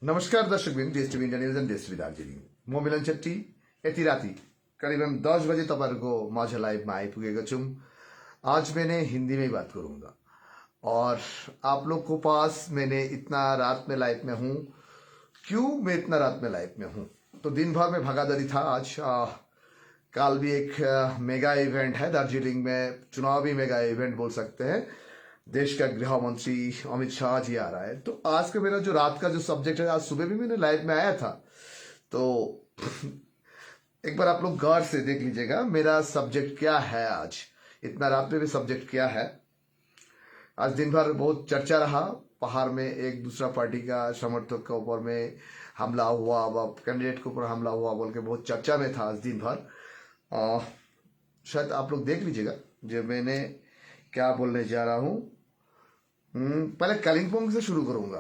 नमस्कार दर्शकबिन DSTV India news and DSTV Darjeeling म मिलन शेट्टी यति राति करीबन 10 बजे तपाईँहरूको माझ लाइभमा आइपुगेको छौँ। आज मैंने हिंदी में ही बात करूंगा और आप लोग को पास मैंने इतना रात में लाइव में हूँ। क्यों मैं इतना रात में लाइव में हूँ? तो दिन भर में भागादौड़ी था। आज कल भी एक मेगा इवेंट है दार्जिलिंग में, चुनावी मेगा इवेंट बोल सकते हैं। देश का गृह मंत्री अमित शाह जी आ रहा है। तो आज का मेरा जो रात का जो सब्जेक्ट है, आज सुबह भी मैंने लाइव में आया था, तो एक बार आप लोग गौर से देख लीजिएगा मेरा सब्जेक्ट क्या है। आज इतना रात में भी सब्जेक्ट क्या है। आज दिन भर बहुत चर्चा रहा। पहाड़ में एक दूसरा पार्टी का समर्थक के ऊपर में हमला हुआ, कैंडिडेट के ऊपर हमला हुआ बोल के बहुत चर्चा में था आज दिन भर। शायद आप लोग देख लीजिएगा जो मैंने क्या बोलने जा रहा हूँ। पहले कालिम्पोंग से शुरू करूंगा,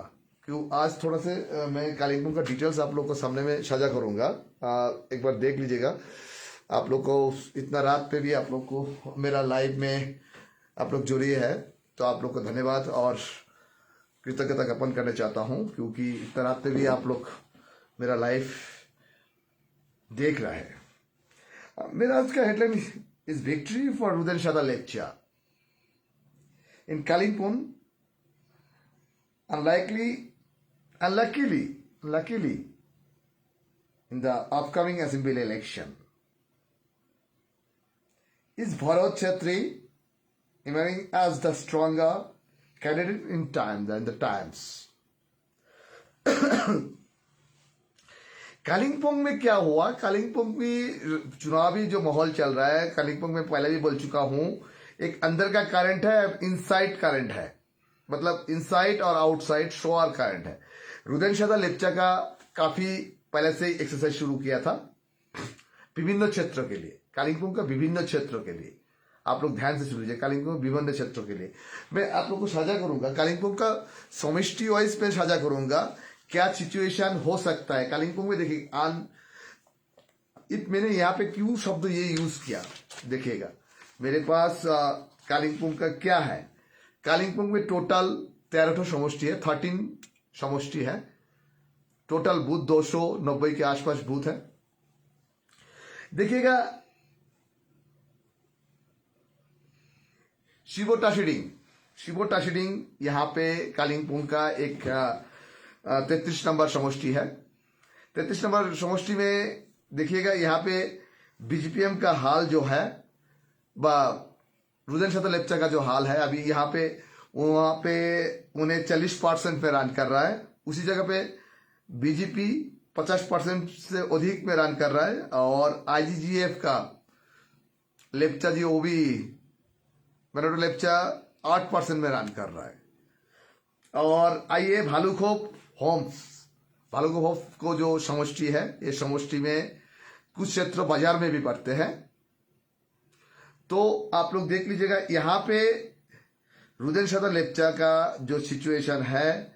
क्यों आज थोड़ा से मैं कालिम्पोंग का डिटेल्स आप लोग को सामने में साझा करूंगा। एक बार देख लीजिएगा। आप लोग को इतना रात पे भी आप लोग को मेरा लाइव में आप लोग जुड़े हैं, तो आप लोग को धन्यवाद और कृतज्ञता ज्ञापन करना चाहता हूं, क्योंकि इतना रात पे भी आप लोग मेरा लाइव देख रहे हैं। मेरा आज का headline is victory for Rudenshada Lepcha in Kalimpong. Luckily, in the upcoming assembly election, is Bharat Chhatri emerging as the stronger candidate in the times. Kalimpong में क्या हुआ? कालिम्पोंग में चुनावी जो माहौल चल रहा है, कालिम्पोंग में पहले भी बोल चुका हूं, एक अंदर का करंट है, इनसाइड करंट है। मतलब इनसाइड और आउटसाइड शोर करंट है। रुदेनशादा लेप्चा का काफी पहले से ही एक्सरसाइज शुरू किया था विभिन्न क्षेत्रों के लिए, कालिम्पोंग का विभिन्न क्षेत्रों के लिए। आप लोग ध्यान से सुन लीजिए, कालिम्पोंग विभिन्न क्षेत्रों के लिए मैं आप लोग को साझा करूंगा। कालिम्पोंग का समष्टि वाइज में साझा करूंगा क्या सिचुएशन हो सकता है कालिम्पोंग में। देखिए मैंने यहाँ पे क्यों शब्द ये यूज किया, देखिएगा मेरे पास कालिम्पोंग का क्या है। कालिम्पोंग में टोटल 13 समष्टि है, 13 समष्टि है। टोटल बूथ 290 के आसपास बूथ है। देखिएगा शिवोटाशिडिंग यहाँ पे कालिम्पोंग का एक 33 नंबर समष्टि है। 33 नंबर समष्टि में देखिएगा यहाँ पे बीजीपीएम का हाल जो है, रुदेनशादा लेप्चा का जो हाल है अभी यहाँ पे, वहां पे उन्हें 40% पे रन कर रहा है। उसी जगह पे बीजेपी 50% से अधिक में रन कर रहा है। और आईजीजीएफ का लेप्चा जी, वो भी मराठा लेप्चा 8% में रन कर रहा है। और आइए भालूखोप को जो समष्टि है, ये समष्टि में कुछ क्षेत्र बाजार में भी पड़ते हैं। तो आप लोग देख लीजिएगा यहां पे रुदेनशादा लेप्चा का जो सिचुएशन है,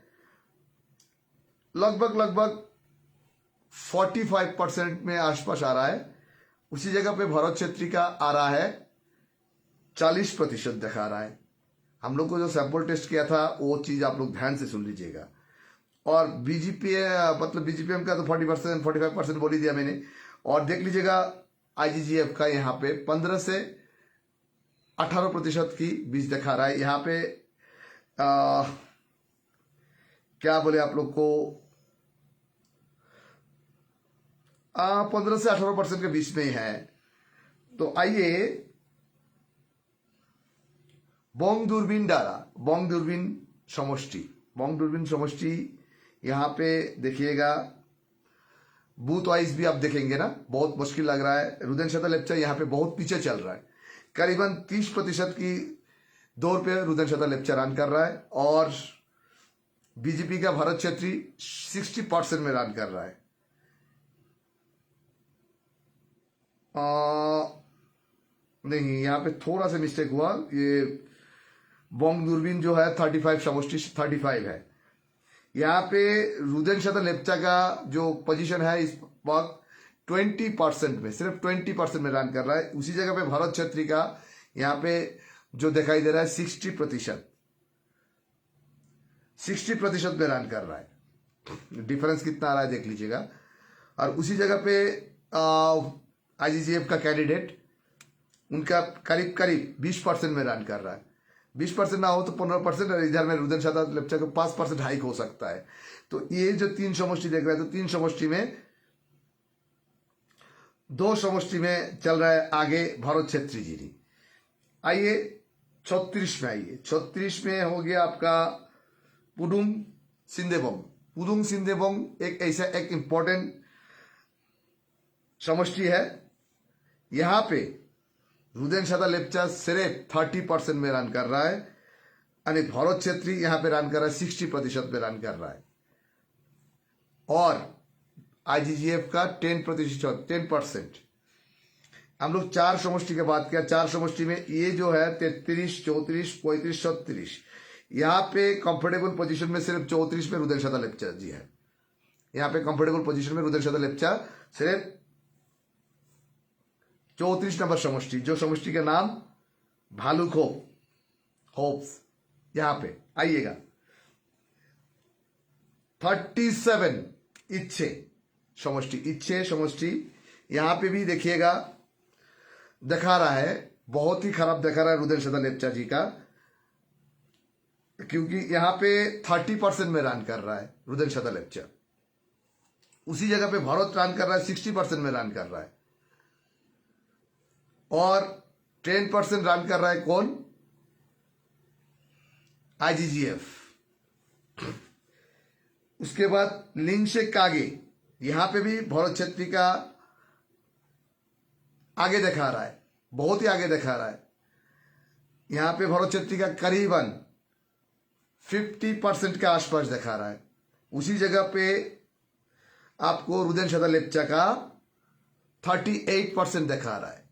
लगभग 45% में आसपास आ रहा है। उसी जगह पे भरत छेत्री का आ रहा है 40% दिखा रहा है। हम लोग को जो सैंपल टेस्ट किया था वो चीज आप लोग ध्यान से सुन लीजिएगा। और बीजीपीएम का तो 45% बोल ही दिया मैंने। और देख लीजिएगा आईजीजीएफ का यहाँ पे 15 से 18% की बीच दिखा रहा है। यहाँ पे क्या बोले आप लोग को, 15 से 18% के बीच में ही है। तो आइए बोंग दूरबीन समष्टि यहाँ पे देखिएगा। बूथ वाइज भी आप देखेंगे ना, बहुत मुश्किल लग रहा है। रुदेनशादा लेप्चा यहाँ पे बहुत पीछे चल रहा है। करीबन 30% की दौर पे रुदेनशादा लेप्चा रन कर रहा है। और बीजेपी का भरत छेत्री 60% में रन कर रहा है। नहीं, यहाँ पे थोड़ा सा मिस्टेक हुआ। ये बोंग दूरबीन जो है 35 समष्टि 35 है। यहाँ पे रुदेनशादा लेप्चा का जो पोजीशन है इस वक्त 20% में, सिर्फ 20% में रन कर रहा है। उसी जगह पे भरत छेत्री का यहाँ पे जो दिखाई दे रहा है 60% में रन कर रहा है। डिफरेंस कितना आ रहा है देख लीजिएगा। और उसी जगह पे आईजीजीएफ का कैंडिडेट उनका करीब करीब 20% में रन कर रहा है। 20% ना हो तो 15%, और इधर में रुदन शादा लेप्चा को 5% हाइक हो सकता है। तो ये जो 3 समष्टि देख रहे हैं, तो 3 समष्टि में 2 समष्टि में चल रहा है आगे भरत छेत्री जी। आइए 36 में, आइए 36 में हो गया आपका पुडुंग सिंदेबोंग। पुडुंग सिंदेबोंग एक ऐसा एक इंपॉर्टेंट समष्टि है। यहां पे रुदेन शादा लेप्चा सिर्फ 30% में रन कर रहा है, यानी भरत छेत्री यहां पे रन कर रहा है 60% में रन कर रहा है। और आईजीजीएफ का 10%। हम लोग 4 समष्टि की बात किया। 4 समष्टि में ये जो है 33, 34, 35, 37, यहाँ पे कंफर्टेबल पोजीशन में सिर्फ 34 में रुदेन शादा लेप्चा जी है। यहाँ पे कंफर्टेबल पोजीशन में रुदेन शादा लेप्चा सिर्फ 34 नंबर समष्टि, जो समष्टि का नाम भालुखोप होप्स। यहां पे आइएगा 37 इच्छे समष्टि, यहां पे भी देखिएगा दिखा रहा है, बहुत ही खराब दिखा रहा है रुदेन शादा लेप्चा जी का, क्योंकि यहां पे 30% में रन कर रहा है रुदेन शादा लेप्चा। उसी जगह पे भरत रन कर रहा है 60% में रन कर रहा है, और 10% रन कर रहा है कौन? आईजीजीएफ। उसके बाद लिंगशेक कागे, यहां पे भी भरत छेत्री का आगे दिखा रहा है, बहुत ही आगे दिखा रहा है। यहां पे भरत छेत्री का करीबन 50% के आसपास दिखा रहा है। उसी जगह पे आपको रुदेन शादा लेप्चा का 38% दिखा रहा है।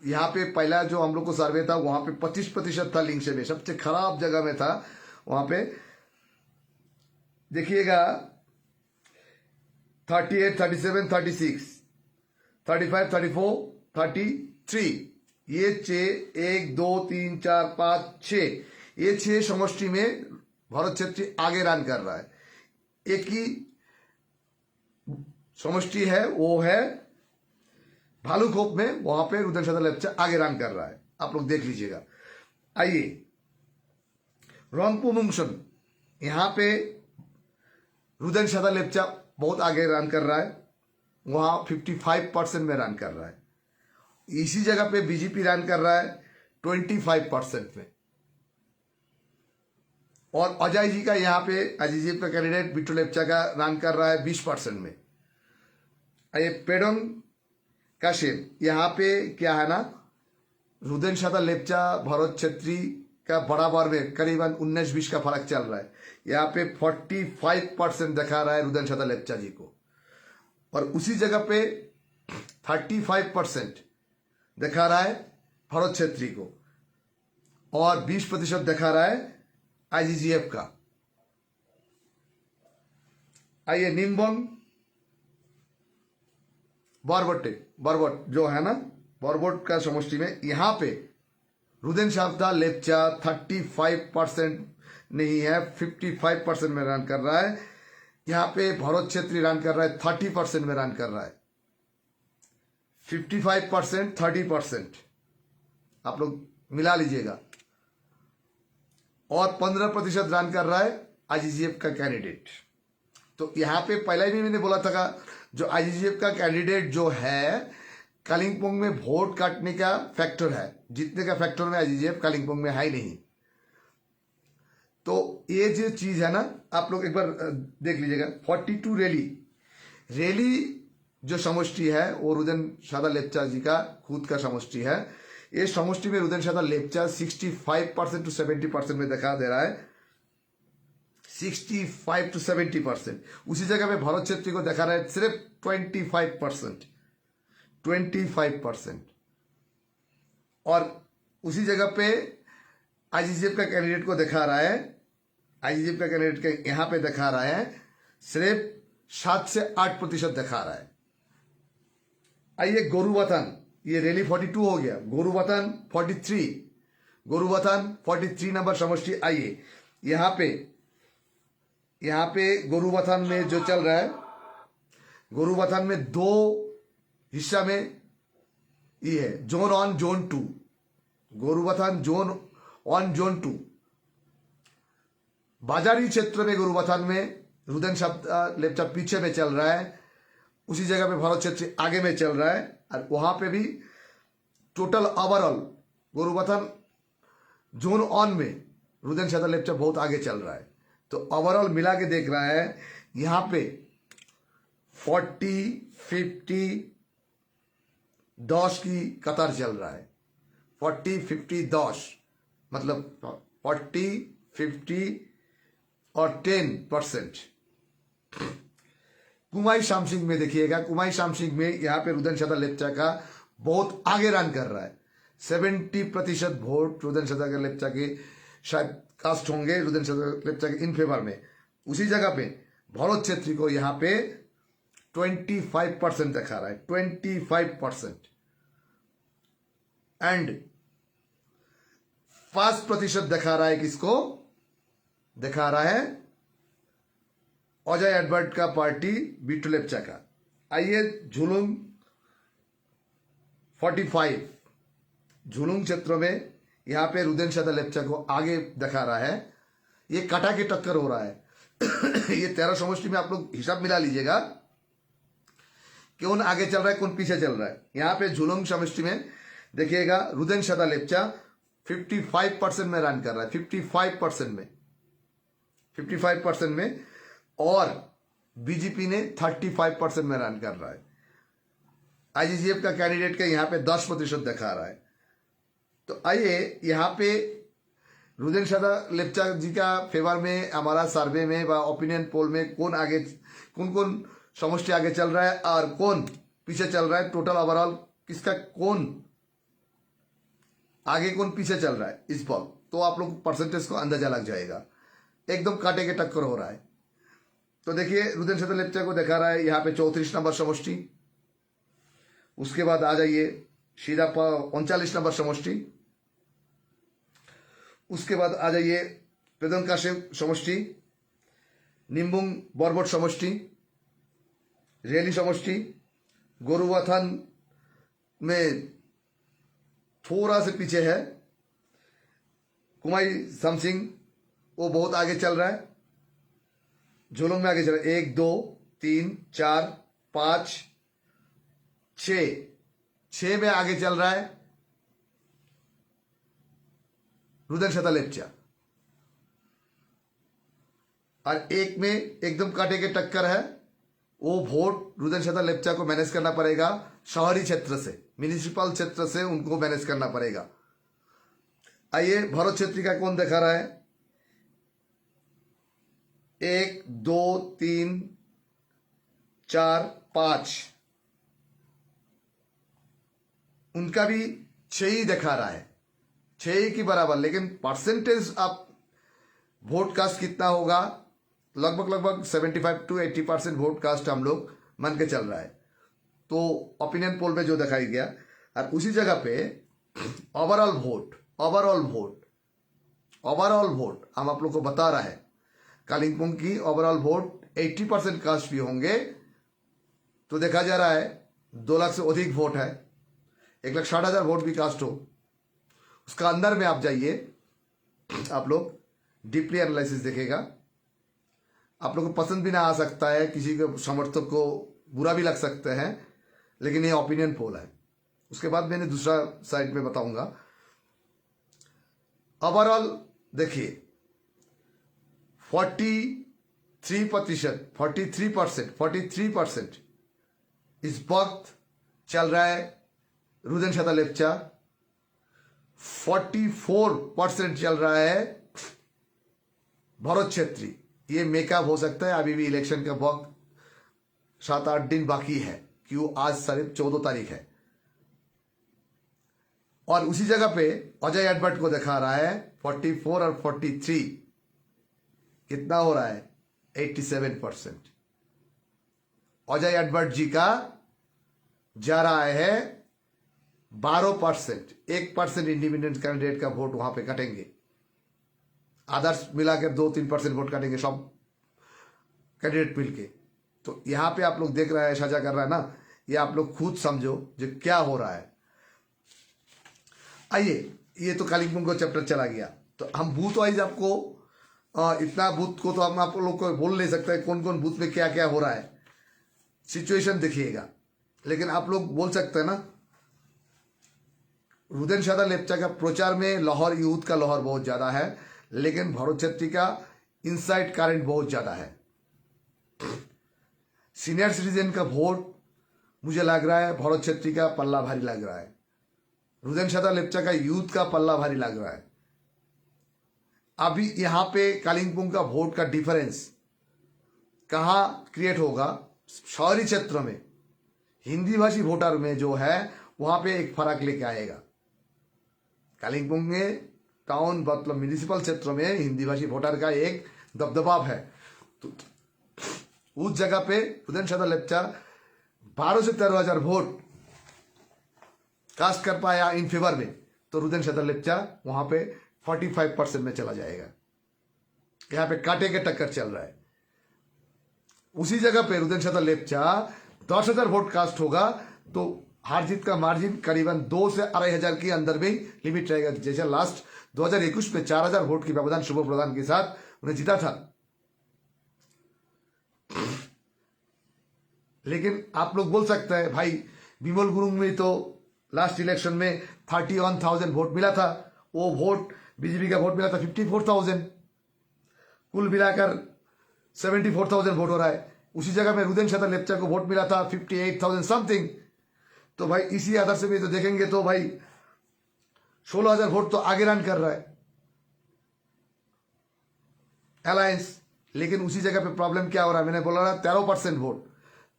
यहाँ पे पहला जो हम लोग को सर्वे था वहां पे 25% था लिंगशेक में, सबसे खराब जगह में था। वहां पे देखिएगा 38, 37, 36, 35, 34, 33, ये 6, 1, 2, 3, 4, 5, 6, ये 6 समष्टि में भरत छेत्री आगे रन कर रहा है। एक ही समष्टि है, वो है भालुखोप में, वहां पे रुदेन शादा लेप्चा आगे रन कर रहा है। आप लोग देख लीजिएगा। आइए रंगपू मुंगसन, यहां पे रुदेन शादा लेप्चा बहुत आगे रन कर रहा है, वहां 55% में रन कर रहा है। इसी जगह पे बीजेपी रन कर रहा है 25% में, और अजय जी का यहाँ पे आईजीजीएफ का कैंडिडेट बिट्टू लेप्चा का रन कर रहा है 20% में। आइए पेडोंग काशिम, यहाँ पे क्या है ना, रुदेन शादा लेप्चा भरत छेत्री का बराबर में करीबन 19-20 का फर्क चल रहा है। यहाँ पे 45% दिखा रहा है रुदेन शादा लेप्चा जी को, और उसी जगह पे 35% दिखा रहा है भरत छेत्री को, और 20% दिखा रहा है आईजीजीएफ का। आइए निम्बोंग बरबट जो है ना, बरबट का समष्टि में यहाँ पे रुदेन शादा लेप्चा 35% नहीं है, 55% में रन कर रहा है। यहाँ पे भरत छेत्री रन कर रहा है 30% में रन कर रहा है। 55%, 30% आप लोग मिला लीजिएगा, और 15% रन कर रहा है आईजीजीएफ का कैंडिडेट। तो यहाँ पे पहले भी मैंने बोला था, जो आईजीजीएफ का कैंडिडेट जो है, कालिंपोंग में वोट काटने का फैक्टर है, जीतने का फैक्टर में आईजीजीएफ कालिंपोंग में है ही नहीं। तो ये जो चीज है ना, आप लोग एक बार देख लीजिएगा। 42 रैली जो समष्टि है वो रुदेन शादा लेप्चा जी का खुद का समष्टि है। ये समष्टि में रुदेन शादा लेप्चा 65% to 70% में दिखा दे रहा है, 65 to 70%। उसी जगह पे भरत छेत्री को दिखा रहा है सिर्फ 25%, और उसी जगह पे आईजीजीएफ का कैंडिडेट को दिखा रहा है, आईजीजीएफ का कैंडिडेट के यहां पे दिखा रहा है सिर्फ 7 से 8% दिखा रहा है। आइए गोरुवतन, ये रैली 42 हो गया। गोरुवतन 43 नंबर समष्टि। आइए यहाँ पे यहाँ पे गोरुबथान में जो चल रहा है, गोरुबथान में दो हिस्सा में ये है, zone on zone 2। Gorubathan zone on zone 2। बाजारी क्षेत्र में गोरुबथान में रुदेन लेप्चा पीछे में चल रहा है, उसी जगह पे भरत क्षेत्र आगे में चल रहा है। और वहां पे भी total overall Gorubathan zone on में रुदेन लेप्चा बहुत आगे चल रहा है। तो ओवरऑल मिला के देख रहा है यहां पे 40, 50, 10 की कतार चल रहा है। 40, 50, 10 मतलब 40, 50 और 10%। कुमाई शामसिंग में देखिएगा, कुमाई शामसिंग में यहाँ पे रुदेन लेप्चा का बहुत आगे रन कर रहा है। 70% वोट रुदेन लेप्चा के शायद कास्ट होंगे रुदेन लेप्चा के इन फेवर में। उसी जगह पे भरत छेत्री को यहाँ पे 25% दिखा रहा है, 25%। एंड 5% दिखा रहा है, किसको दिखा रहा है? अजय एडवर्ड का पार्टी बिट्टू लेप्चा का। आइए झुलुंग 45 झुलुंग क्षेत्र में यहाँ पे रुदेन लेप्चा को आगे दिखा रहा है। ये काटा के टक्कर हो रहा है। ये 13 समष्टि में आप लोग हिसाब मिला लीजिएगा, कौन आगे चल रहा है कौन पीछे चल रहा है। यहाँ पे झुलुंग समष्टि में देखिएगा रुदेन लेप्चा 55% में रन कर रहा है, 55% में, और बीजेपी ने 35% में रन कर रहा है। आईजीजीएफ का कैंडिडेट का यहाँ पे 10% दिखा रहा है। तो आइए यहाँ पे रुदेन लेप्चा जी का फेवर में हमारा सर्वे में व ओपिनियन पोल में कौन आगे, कौन कौन समष्टि आगे चल रहा है और कौन पीछे चल रहा है, टोटल ओवरऑल किसका कौन आगे कौन पीछे चल रहा है इस बार, तो आप लोग परसेंटेज को अंदाजा लग जाएगा। एकदम काटे के टक्कर हो रहा है। तो देखिए रुदेन लेप्चा को दिखा रहा है यहाँ पे 34 नंबर समष्टि। उसके बाद आ जाइए सीधा 39 नंबर समष्टि। उसके बाद आ जाइए पेदनकाशे समष्टि, निम्बुंग बरबट समष्टि, रेली समष्टि। गोरुबथान में थोड़ा से पीछे है कुमाई शामसिंग, वो बहुत आगे चल रहा है। झुलुंग में आगे चल रहा है 1, 2, 3, 4, 5, 6 में आगे चल रहा है रुदेन लेप्चा। और 1 में एकदम काटे के टक्कर है, वो वोट रुदेन लेप्चा को मैनेज करना पड़ेगा। शहरी क्षेत्र से, म्युनिसिपल क्षेत्र से उनको मैनेज करना पड़ेगा। आइए भरत छेत्री का कौन दिखा रहा है? 1, 2, 3, 4, 5, उनका भी 6 ही दिखा रहा है, 6 की बराबर। लेकिन परसेंटेज आप वोट कास्ट कितना होगा? लगभग 75 to 80% वोट कास्ट हम लोग मान के चल रहा है। तो ओपिनियन पोल में जो दिखाई गया, और उसी जगह पे ओवरऑल वोट हम आप लोग को बता रहा है। कालिम्पोंग की ओवरऑल वोट 80% कास्ट भी होंगे, तो देखा जा रहा है 2 लाख से अधिक वोट है। 1,60,000 वोट भी कास्ट हो, उसका अंदर में आप जाइए, आप लोग डीपली एनालिसिस देखेगा। आप लोग को पसंद भी ना आ सकता है, किसी के समर्थक को बुरा भी लग सकते हैं, लेकिन ये ओपिनियन पोल है। उसके बाद मैंने दूसरा साइड में बताऊंगा। ओवरऑल देखिए 43% इस वक्त चल रहा है रुदेन लेप्चा। 44% चल रहा है भरत छेत्री। ये मेकअप हो सकता है, अभी भी इलेक्शन का वक्त 7-8 दिन बाकी है, क्यों आज सिर्फ 14 तारीख है। और उसी जगह पे अजय एडवर्ड को दिखा रहा है 44 और 43, कितना हो रहा है? 87%। अजय एडवर्ड जी का जा रहा है 12%। 1% इंडिपेंडेंट कैंडिडेट का वोट वहां पे कटेंगे, अदर्स मिलाकर 2-3% वोट काटेंगे। सब कैंडिडेट मिल के। तो यहाँ पे आप लोग देख रहे हैं, साझा कर रहा है ना, ये आप लोग खुद समझो जो क्या हो रहा है। आइए, ये तो कालिम्पोंग का चैप्टर चला गया। तो हम बूथ वाइज आपको इतना बूथ को तो हम आप लोग को बोल नहीं सकते कौन कौन बूथ में क्या क्या हो रहा है, सिचुएशन देखिएगा। लेकिन आप लोग बोल सकते हैं ना, रुदेन शादा लेप्चा का प्रचार में लाहौर यूथ का लाहौर बहुत ज्यादा है, लेकिन भरत छेत्री का इनसाइड करंट बहुत ज्यादा है। सीनियर सिटीजन का वोट मुझे लग रहा है भरत छेत्री का पल्ला भारी लग रहा है, रुदेन शादा लेप्चा का यूथ का पल्ला भारी लग रहा है। अभी यहां पे कालिम्पोंग का वोट का डिफरेंस कहां क्रिएट होगा, शहरी क्षेत्र में हिंदी भाषी वोटर में जो है वहां पे एक फर्क लेके आएगा। कालिम्पोंग में टाउन मतलब म्यूनिसिपल क्षेत्र में हिंदी भाषी वोटर का एक दबदबा है। तो उस जगह पे रुदेन शादा लेप्चा 12 से 13 हजार वोट कास्ट कर पाया इन फेवर में, तो रुदेन शादा लेप्चा वहां पे 45% में चला जाएगा। यहां पे कांटे के टक्कर चल रहा है। उसी जगह पे रुदेन शादा लेप्चा 10,000 वोट कास्ट होगा तो हार जीत का मार्जिन करीबन 2 से 2,500 के अंदर में ही लिमिट रहेगा। जैसे लास्ट 2021 में 4,000 वोट की व्यवधान शुभ प्रधान के साथ उन्हें जीता था। लेकिन आप लोग बोल सकते हैं भाई बिमल गुरुंग में तो लास्ट इलेक्शन में 31,000 वोट मिला था, वो वोट बीजेपी का वोट मिला था 54,000, कुल मिलाकर 74,000 वोट हो रहा है। उसी जगह में रुदेन शादा लेप्चा को वोट मिला था 58,000 समथिंग। तो भाई इसी आधार से भी तो देखेंगे तो भाई 16,000 वोट तो आगे रन कर रहा है अलायंस। लेकिन उसी जगह पे प्रॉब्लम क्या हो रहा है, मैंने बोला ना 13% वोट,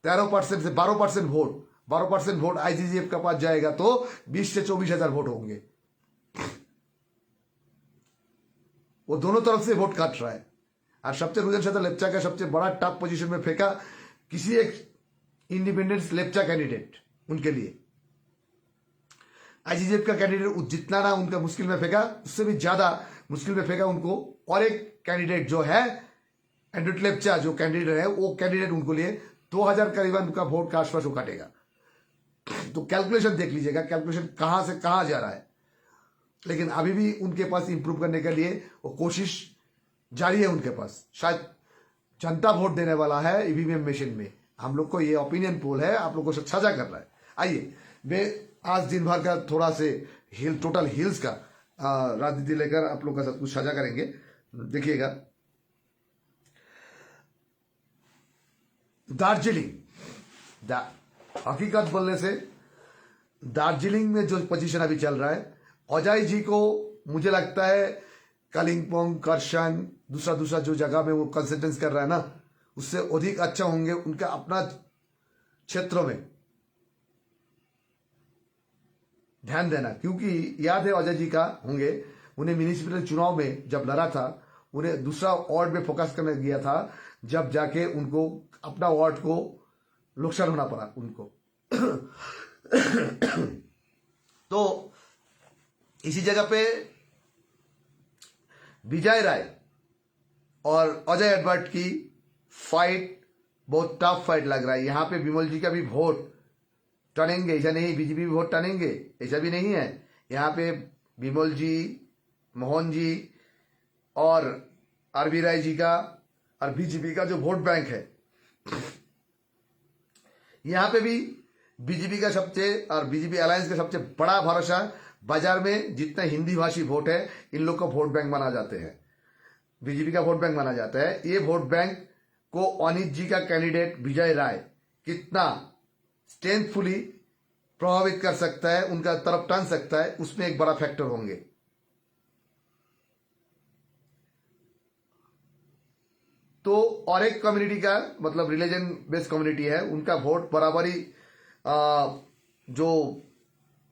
13% से 12% वोट, 12% वोट आईजीजीएफ का पास जाएगा तो 20 से 24,000 वोट होंगे। वो दोनों तरफ से वोट काट रहा है। और सबसे रुदेन शादा लेप्चा का सबसे बड़ा टॉप पोजीशन में फेंका किसी एक इंडिपेंडेंस लेप्चा कैंडिडेट उनके लिए। आईजीजेफ का कैंडिडेट जितना ना उनका मुश्किल में फेंका, उससे भी ज्यादा मुश्किल में फेंका उनको और एक कैंडिडेट जो है एंड्रूट लेप्चा, जो कैंडिडेट है वो कैंडिडेट उनको लिए 2,000 करीबन उनका वोट का आसपास वो काटेगा। तो कैलकुलेशन देख लीजिएगा, कैलकुलेशन कहां से कहां जा रहा है। लेकिन अभी भी उनके पास इंप्रूव करने के लिए वो कोशिश जारी है उनके पास। शायद जनता वोट देने वाला है ईवीएम मशीन में। हम लोग को ये ओपिनियन पोल है, आप लोगों से साझा कर रहा है। आइए, वे आज दिन भर का थोड़ा से टोटल हिल्स का राजनीति लेकर आप लोग का सब कुछ साझा करेंगे, देखिएगा। दार्जिलिंग, हकीकत बोलने से दार्जिलिंग में जो पोजीशन अभी चल रहा है, अजय जी को मुझे लगता है कालिम्पोंग, करसन, दूसरा जो जगह में वो कंसिस्टेंस कर रहा है ना, उससे अधिक अच्छा होंगे उनका अपना क्षेत्रों में ध्यान देना। क्योंकि याद है अजय जी का होंगे, उन्हें म्यूनिसिपल चुनाव में जब लड़ा था, उन्हें दूसरा वार्ड में फोकस करने गया था, जब जाके उनको अपना वार्ड को नुकसान होना पड़ा उनको। तो इसी जगह पे विजय राय और अजय एडवर्ड की फाइट बहुत टफ फाइट लग रहा है। यहां पे विमल जी का भी वोट टनेंगे, ऐसा नहीं बीजेपी भी वोट टनेंगे, ऐसा भी नहीं है। यहाँ पे विमल जी, मोहन जी और आरबी राय जी का और बीजेपी का जो वोट बैंक है, यहाँ पे भी बीजेपी का सबसे और बीजेपी अलायंस का सबसे बड़ा भरोसा बाजार में जितना हिंदी भाषी वोट है, इन लोग का वोट बैंक माना जाते हैं, बीजेपी का वोट बैंक माना जाता है। ये वोट बैंक को अनित जी का कैंडिडेट विजय राय कितना स्ट्रेंथफुली प्रभावित कर सकता है, उनका तरफ टान सकता है, उसमें एक बड़ा फैक्टर होंगे। तो और एक कम्युनिटी का मतलब रिलीजन बेस्ड कम्युनिटी है, उनका वोट बराबरी जो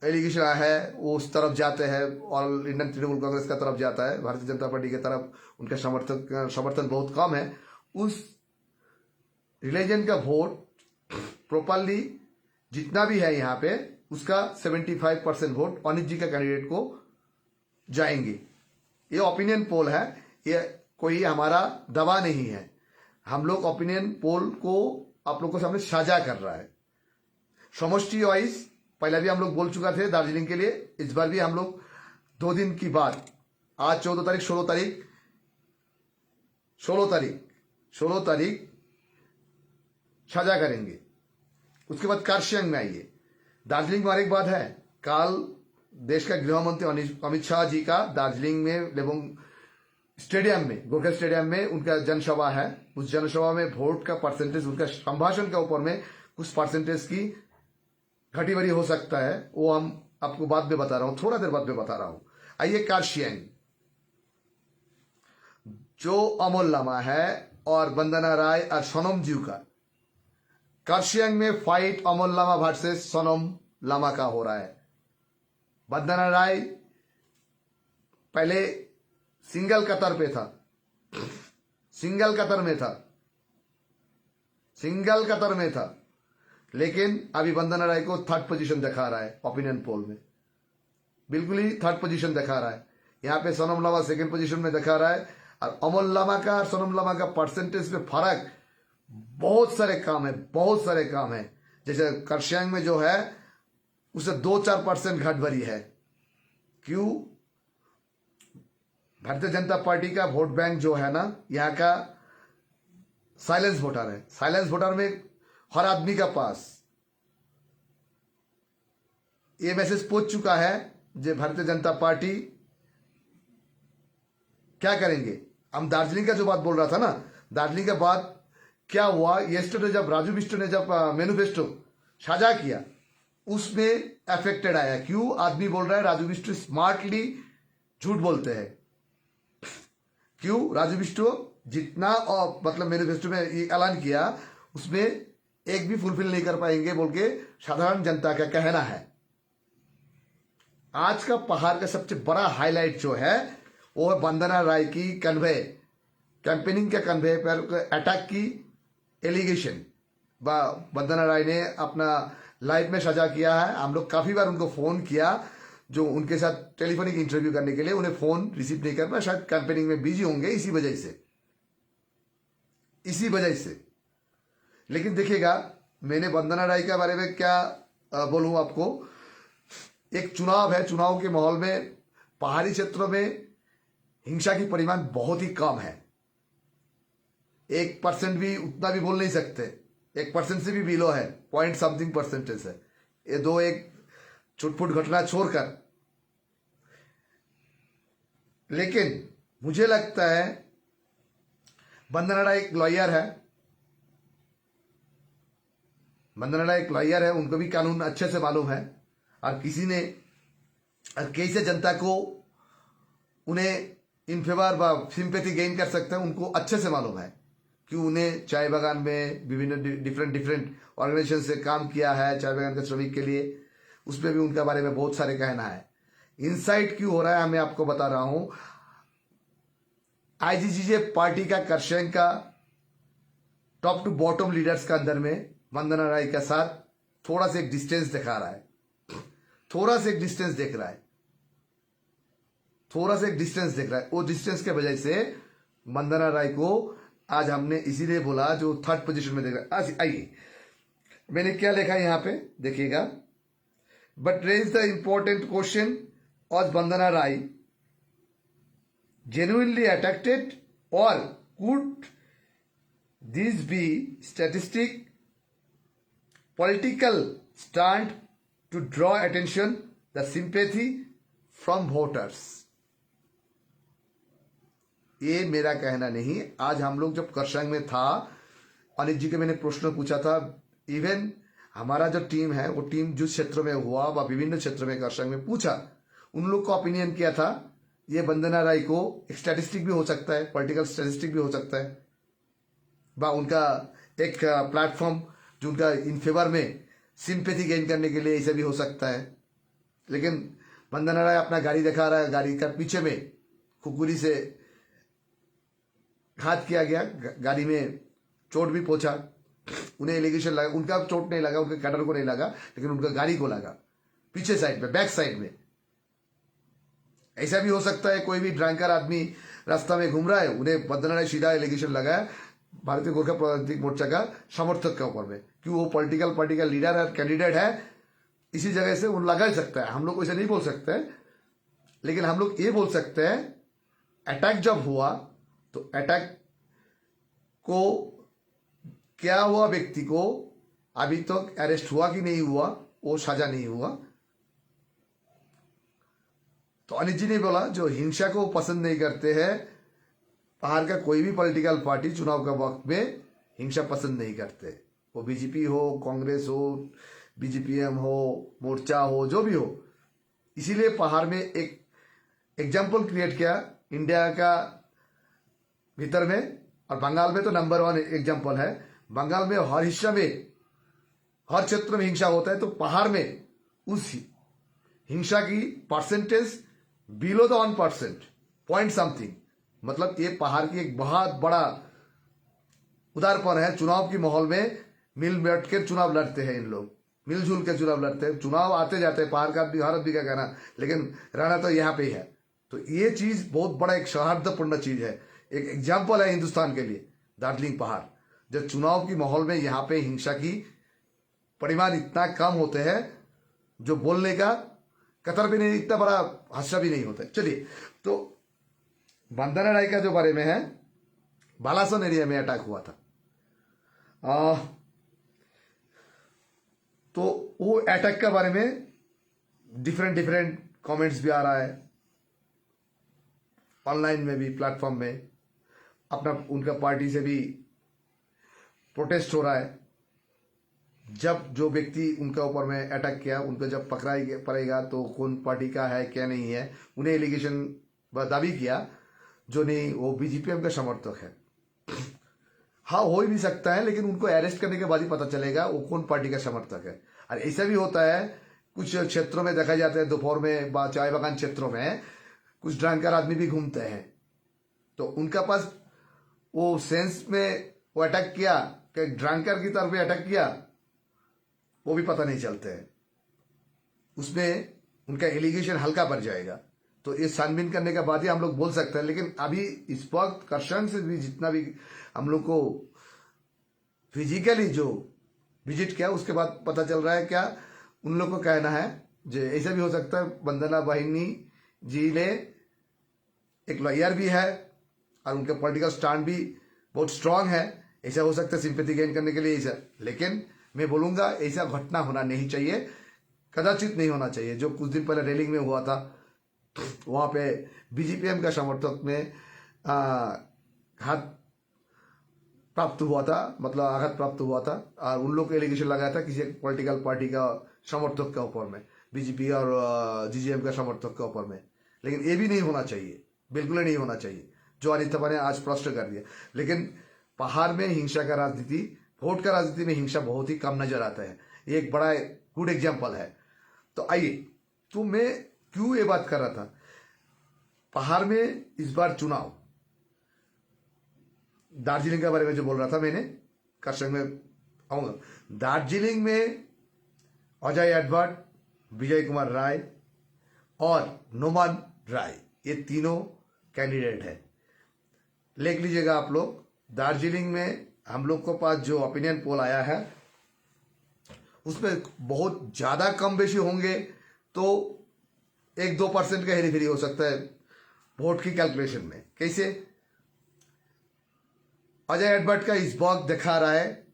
एलिगेशन है वो उस तरफ जाते हैं, और इंडियन तृणमूल कांग्रेस का तरफ जाता है, भारतीय जनता पार्टी की तरफ उनका समर्थन बहुत कम है। उस रिलीजन का वोट प्रॉपरली जितना भी है यहाँ पे, उसका 75% वोट अनित जी का कैंडिडेट को जाएंगे। ये ओपिनियन पोल है, ये कोई हमारा दवा नहीं है। हम लोग ओपिनियन पोल को आप लोग को सामने साझा कर रहा है समष्टि वाइज। पहले भी हम लोग बोल चुका थे दार्जिलिंग के लिए, इस बार भी हम लोग 2 दिन की बाद, आज 14 तारीख, 16 तारीख साझा करेंगे। उसके बाद कार्शियांग में आइए। दार्जिलिंग में और एक बात है, कल देश का गृह मंत्री अमित शाह जी का दार्जिलिंग में लेबोंग स्टेडियम में, गोरखा स्टेडियम में उनका जनसभा है। उस जनसभा में वोट का परसेंटेज, उनका संभाषण के ऊपर में कुछ परसेंटेज की घटी बढ़ी हो सकता है, वो हम आपको बाद में बता रहा हूं, थोड़ा देर बाद में बता रहा हूं। आइए कार्शियांग, जो अमोल लामा है और वंदना राय और सोनम जी का कार्शियांग में फाइट अमोल लामा वर्सेस सोनम लामा का हो रहा है। वंदना राय पहले सिंगल कतर पे था, सिंगल कतर में था, लेकिन अभी वंदना राय को 3rd पोजीशन दिखा रहा है ओपिनियन पोल में, बिल्कुल ही 3rd पोजीशन दिखा रहा है। यहाँ पे सोनम लामा 2nd पोजीशन में दिखा रहा है। और अमोल लामा का और सोनम लामा का परसेंटेज में फर्क, बहुत सारे काम है। जैसे कार्शियांग में जो है उसे 2-4% घट भरी है। क्यों? भारतीय जनता पार्टी का वोट बैंक जो है ना, यहाँ का साइलेंस वोटर है। साइलेंस वोटर में हर आदमी का पास ये मैसेज पहुंच चुका है जो भारतीय जनता पार्टी क्या करेंगे। हम दार्जिलिंग का जो बात बोल रहा था ना, दार्जिलिंग का बात क्या हुआ, येस्टरडे जब राजू बिष्ट ने जब मैनिफेस्टो साझा किया, उसमें अफेक्टेड आया। क्यों? आदमी बोल रहा है राजू बिष्ट स्मार्टली झूठ बोलते हैं। क्यों? राजू बिष्ट जितना और मतलब मैनिफेस्टो में ये ऐलान किया, उसमें एक भी फुलफिल नहीं कर पाएंगे बोल के साधारण जनता का कहना है। आज का पहाड़ का सबसे बड़ा हाईलाइट जो है वो है वंदना राय की कन्वे, कैंपेनिंग के कन्वे पर अटैक की एलिगेशन। वंदना राय ने अपना लाइव में साझा किया है। हम लोग काफी बार उनको फोन किया, जो उनके साथ टेलीफोनिक इंटरव्यू करने के लिए, उन्हें फोन रिसीव नहीं कर पाया, शायद कैंपेनिंग में बिजी होंगे इसी वजह से। लेकिन देखिएगा, मैंने वंदना राय के बारे में क्या बोलूं आपको। एक चुनाव है, चुनाव के माहौल में पहाड़ी क्षेत्रों में हिंसा की परिमाण बहुत ही कम है। 1% भी, उतना भी बोल नहीं सकते, 1% से भी बिलो है, पॉइंट समथिंग परसेंटेज है। ये 2-1 छुटपुट घटना छोड़कर। लेकिन मुझे लगता है वंदना राय एक लॉयर है, उनको भी कानून अच्छे से मालूम है। और किसी ने कैसे जनता को उन्हें इन फेवर व सिंपैथी गेन कर सकते हैं, उनको अच्छे से मालूम है। कि उन्हें चाय बागान में विभिन्न डिफरेंट ऑर्गेनाइजेशन से काम किया है, चाय बागान के श्रमिक के लिए, उसमें भी उनके बारे में बहुत सारे कहना है। इनसाइट क्यों हो रहा है मैं आपको बता रहा हूं। आईजीजीजे पार्टी का कार्शियांग का टॉप टू बॉटम लीडर्स का अंदर में वंदना राय के साथ थोड़ा सा एक डिस्टेंस दिखा रहा है, थोड़ा सा एक डिस्टेंस देख रहा है। वो डिस्टेंस के वजह से वंदना राय को आज हमने इसीलिए बोला, जो 3rd पोजीशन में देख रहा है। आइए, मैंने क्या लिखा यहां पे देखिएगा। But raise the important question, आज वंदना राय genuinely attracted, or could this be statistic political stunt to draw attention, the sympathy from voters? ये मेरा कहना नहीं। आज हम लोग जब कार्शियांग में था, अनिल जी के मैंने प्रश्न पूछा था, इवन हमारा जो टीम है वो टीम जिस क्षेत्र में हुआ व विभिन्न क्षेत्र में कार्शियांग में पूछा, उन लोग को ओपिनियन किया था ये वंदना राय को एक स्टैटिस्टिक भी हो सकता है, पॉलिटिकल स्टैटिस्टिक भी हो सकता है, बा उनका एक प्लेटफॉर्म जो उनका इन फेवर में सिंपैथी गेन करने के लिए ऐसे भी हो सकता है। लेकिन वंदना राय अपना गाड़ी दिखा रहा है, गाड़ी का पीछे में खुकुरी से घात किया गया, गाड़ी में चोट भी पहुंचा। उन्हें एलिगेशन लगा, उनका चोट नहीं लगा, उनके कैडर को नहीं लगा, लेकिन उनका गाड़ी को लगा, पीछे साइड में, बैक साइड में। ऐसा भी हो सकता है कोई भी ड्रंकर आदमी रास्ता में घूम रहा है, उन्हें वंदना राय सीधा एलिगेशन लगाया, भारतीय गोरखा प्रजातांत्रिक मोर्चा का समर्थक के ऊपर में, क्यों वो पॉलिटिकल पार्टी का लीडर और कैंडिडेट है, इसी जगह से वो लगा सकता है। हम लोग ऐसे नहीं बोल सकते, लेकिन हम लोग ये बोल सकते हैं अटैक जब हुआ तो अटैक को क्या हुआ, व्यक्ति को अभी तक तो अरेस्ट हुआ कि नहीं हुआ, वो सजा नहीं हुआ। तो अनिल जी ने बोला जो हिंसा को पसंद नहीं करते हैं, बाहर का कोई भी पॉलिटिकल पार्टी चुनाव के वक्त में हिंसा पसंद नहीं करते, वो बीजेपी हो, कांग्रेस हो, बीजेपीएम हो, मोर्चा हो, जो भी हो। इसीलिए पहाड़ में एक एग्जाम्पल क्रिएट किया इंडिया का भीतर में, और बंगाल में तो नंबर 1 एग्जाम्पल है। बंगाल में हर हिस्सा में, हर क्षेत्र में हिंसा होता है, तो पहाड़ में उस हिंसा की percentage below the 1%, point something. मतलब ये पहाड़ की एक बहुत बड़ा उदाहरण है। चुनाव की माहौल में मिल बैठ कर चुनाव लड़ते हैं, इन लोग मिलजुल के चुनाव लड़ते हैं, चुनाव आते जाते हैं। पहाड़ का भी, भारत भी का कहना, लेकिन रहना तो यहाँ पे ही है। तो ये चीज बहुत बड़ा एक सौहार्दपूर्ण चीज है, एक एग्जाम्पल है हिंदुस्तान के लिए। दार्जिलिंग पहाड़ जब चुनाव की माहौल में यहाँ पे हिंसा की परिमाण इतना कम होते हैं, जो बोलने का कतर भी नहीं, इतना बड़ा हादसा भी नहीं होता। चलिए, तो वंदना राय का जो बारे में है, बालासन एरिया में अटैक हुआ था। तो वो अटैक के बारे में डिफरेंट कमेंट्स भी आ रहा है, ऑनलाइन में भी, प्लेटफॉर्म में अपना उनका पार्टी से भी प्रोटेस्ट हो रहा है। जब जो व्यक्ति उनका ऊपर में अटैक किया, उनको जब पकड़ा पड़ेगा तो कौन पार्टी का है क्या नहीं है, उन्हें एलिगेशन दावी किया जो नहीं वो बीजेपीएम का समर्थक है। हाँ, हो ही भी सकता है, लेकिन उनको अरेस्ट करने के बाद ही पता चलेगा वो कौन पार्टी का समर्थक है। और ऐसा भी होता है, कुछ क्षेत्रों में देखा जाता है, दोपहर में चाय बागान क्षेत्रों में कुछ ड्रंकर आदमी भी घूमते हैं, तो उनका पास वो सेंस में वो अटैक किया कि ड्रंकर की तरफ अटैक किया, वो भी पता नहीं चलते हैं। उसमें उनका एलिगेशन हल्का पड़ जाएगा। तो ये छानबीन करने के बाद ही हम लोग बोल सकते हैं। लेकिन अभी इस वक्त कर्षण से भी जितना भी हम लोग को फिजिकली जो विजिट किया, उसके बाद पता चल रहा है क्या उन लोग को कहना है। जो ऐसा भी हो सकता है वंदना वाहिनी जी ने एक लॉयर भी है और उनका पॉलिटिकल स्टैंड भी बहुत स्ट्रांग है, ऐसा हो सकता है सिंपैथी गेन करने के लिए ऐसा। लेकिन मैं बोलूंगा ऐसा घटना होना नहीं चाहिए, कदाचित नहीं होना चाहिए। जो कुछ दिन पहले रेलिंग में हुआ था, वहां पे बीजेपीएम का समर्थक में घात प्राप्त हुआ था, मतलब आघात प्राप्त हुआ था, और उन लोग को एलिगेशन लगाया था किसी पॉलिटिकल पार्टी का समर्थक के ऊपर में, बीजेपी और जीजेएम का समर्थक के ऊपर में। लेकिन ये भी नहीं होना चाहिए, बिल्कुल नहीं होना चाहिए, जो अनिल थापा ने आज स्पष्ट कर दिया। लेकिन पहाड़ में हिंसा का राजनीति, वोट का राजनीति में हिंसा बहुत ही कम नजर आता है। ये एक बड़ा गुड एग्जाम्पल है। तो आइए, तो मैं क्यों ये बात कर रहा था, पहाड़ में इस बार चुनाव, दार्जिलिंग के बारे में जो बोल रहा था मैंने, कर्षण में आऊंगा। दार्जिलिंग में अजय एडवर्ड, विजय कुमार राय और नोमान राय, ये तीनों कैंडिडेट है। लिख लीजिएगा आप लोग। दार्जिलिंग में हम लोग के पास जो ओपिनियन पोल आया है, उसमें बहुत ज्यादा कम बेशी होंगे तो 1-2% का हेरी फेरी हो सकता है वोट की कैलकुलेशन में। कैसे? अजय एडवर्ड का इस वक्त दिखा रहा है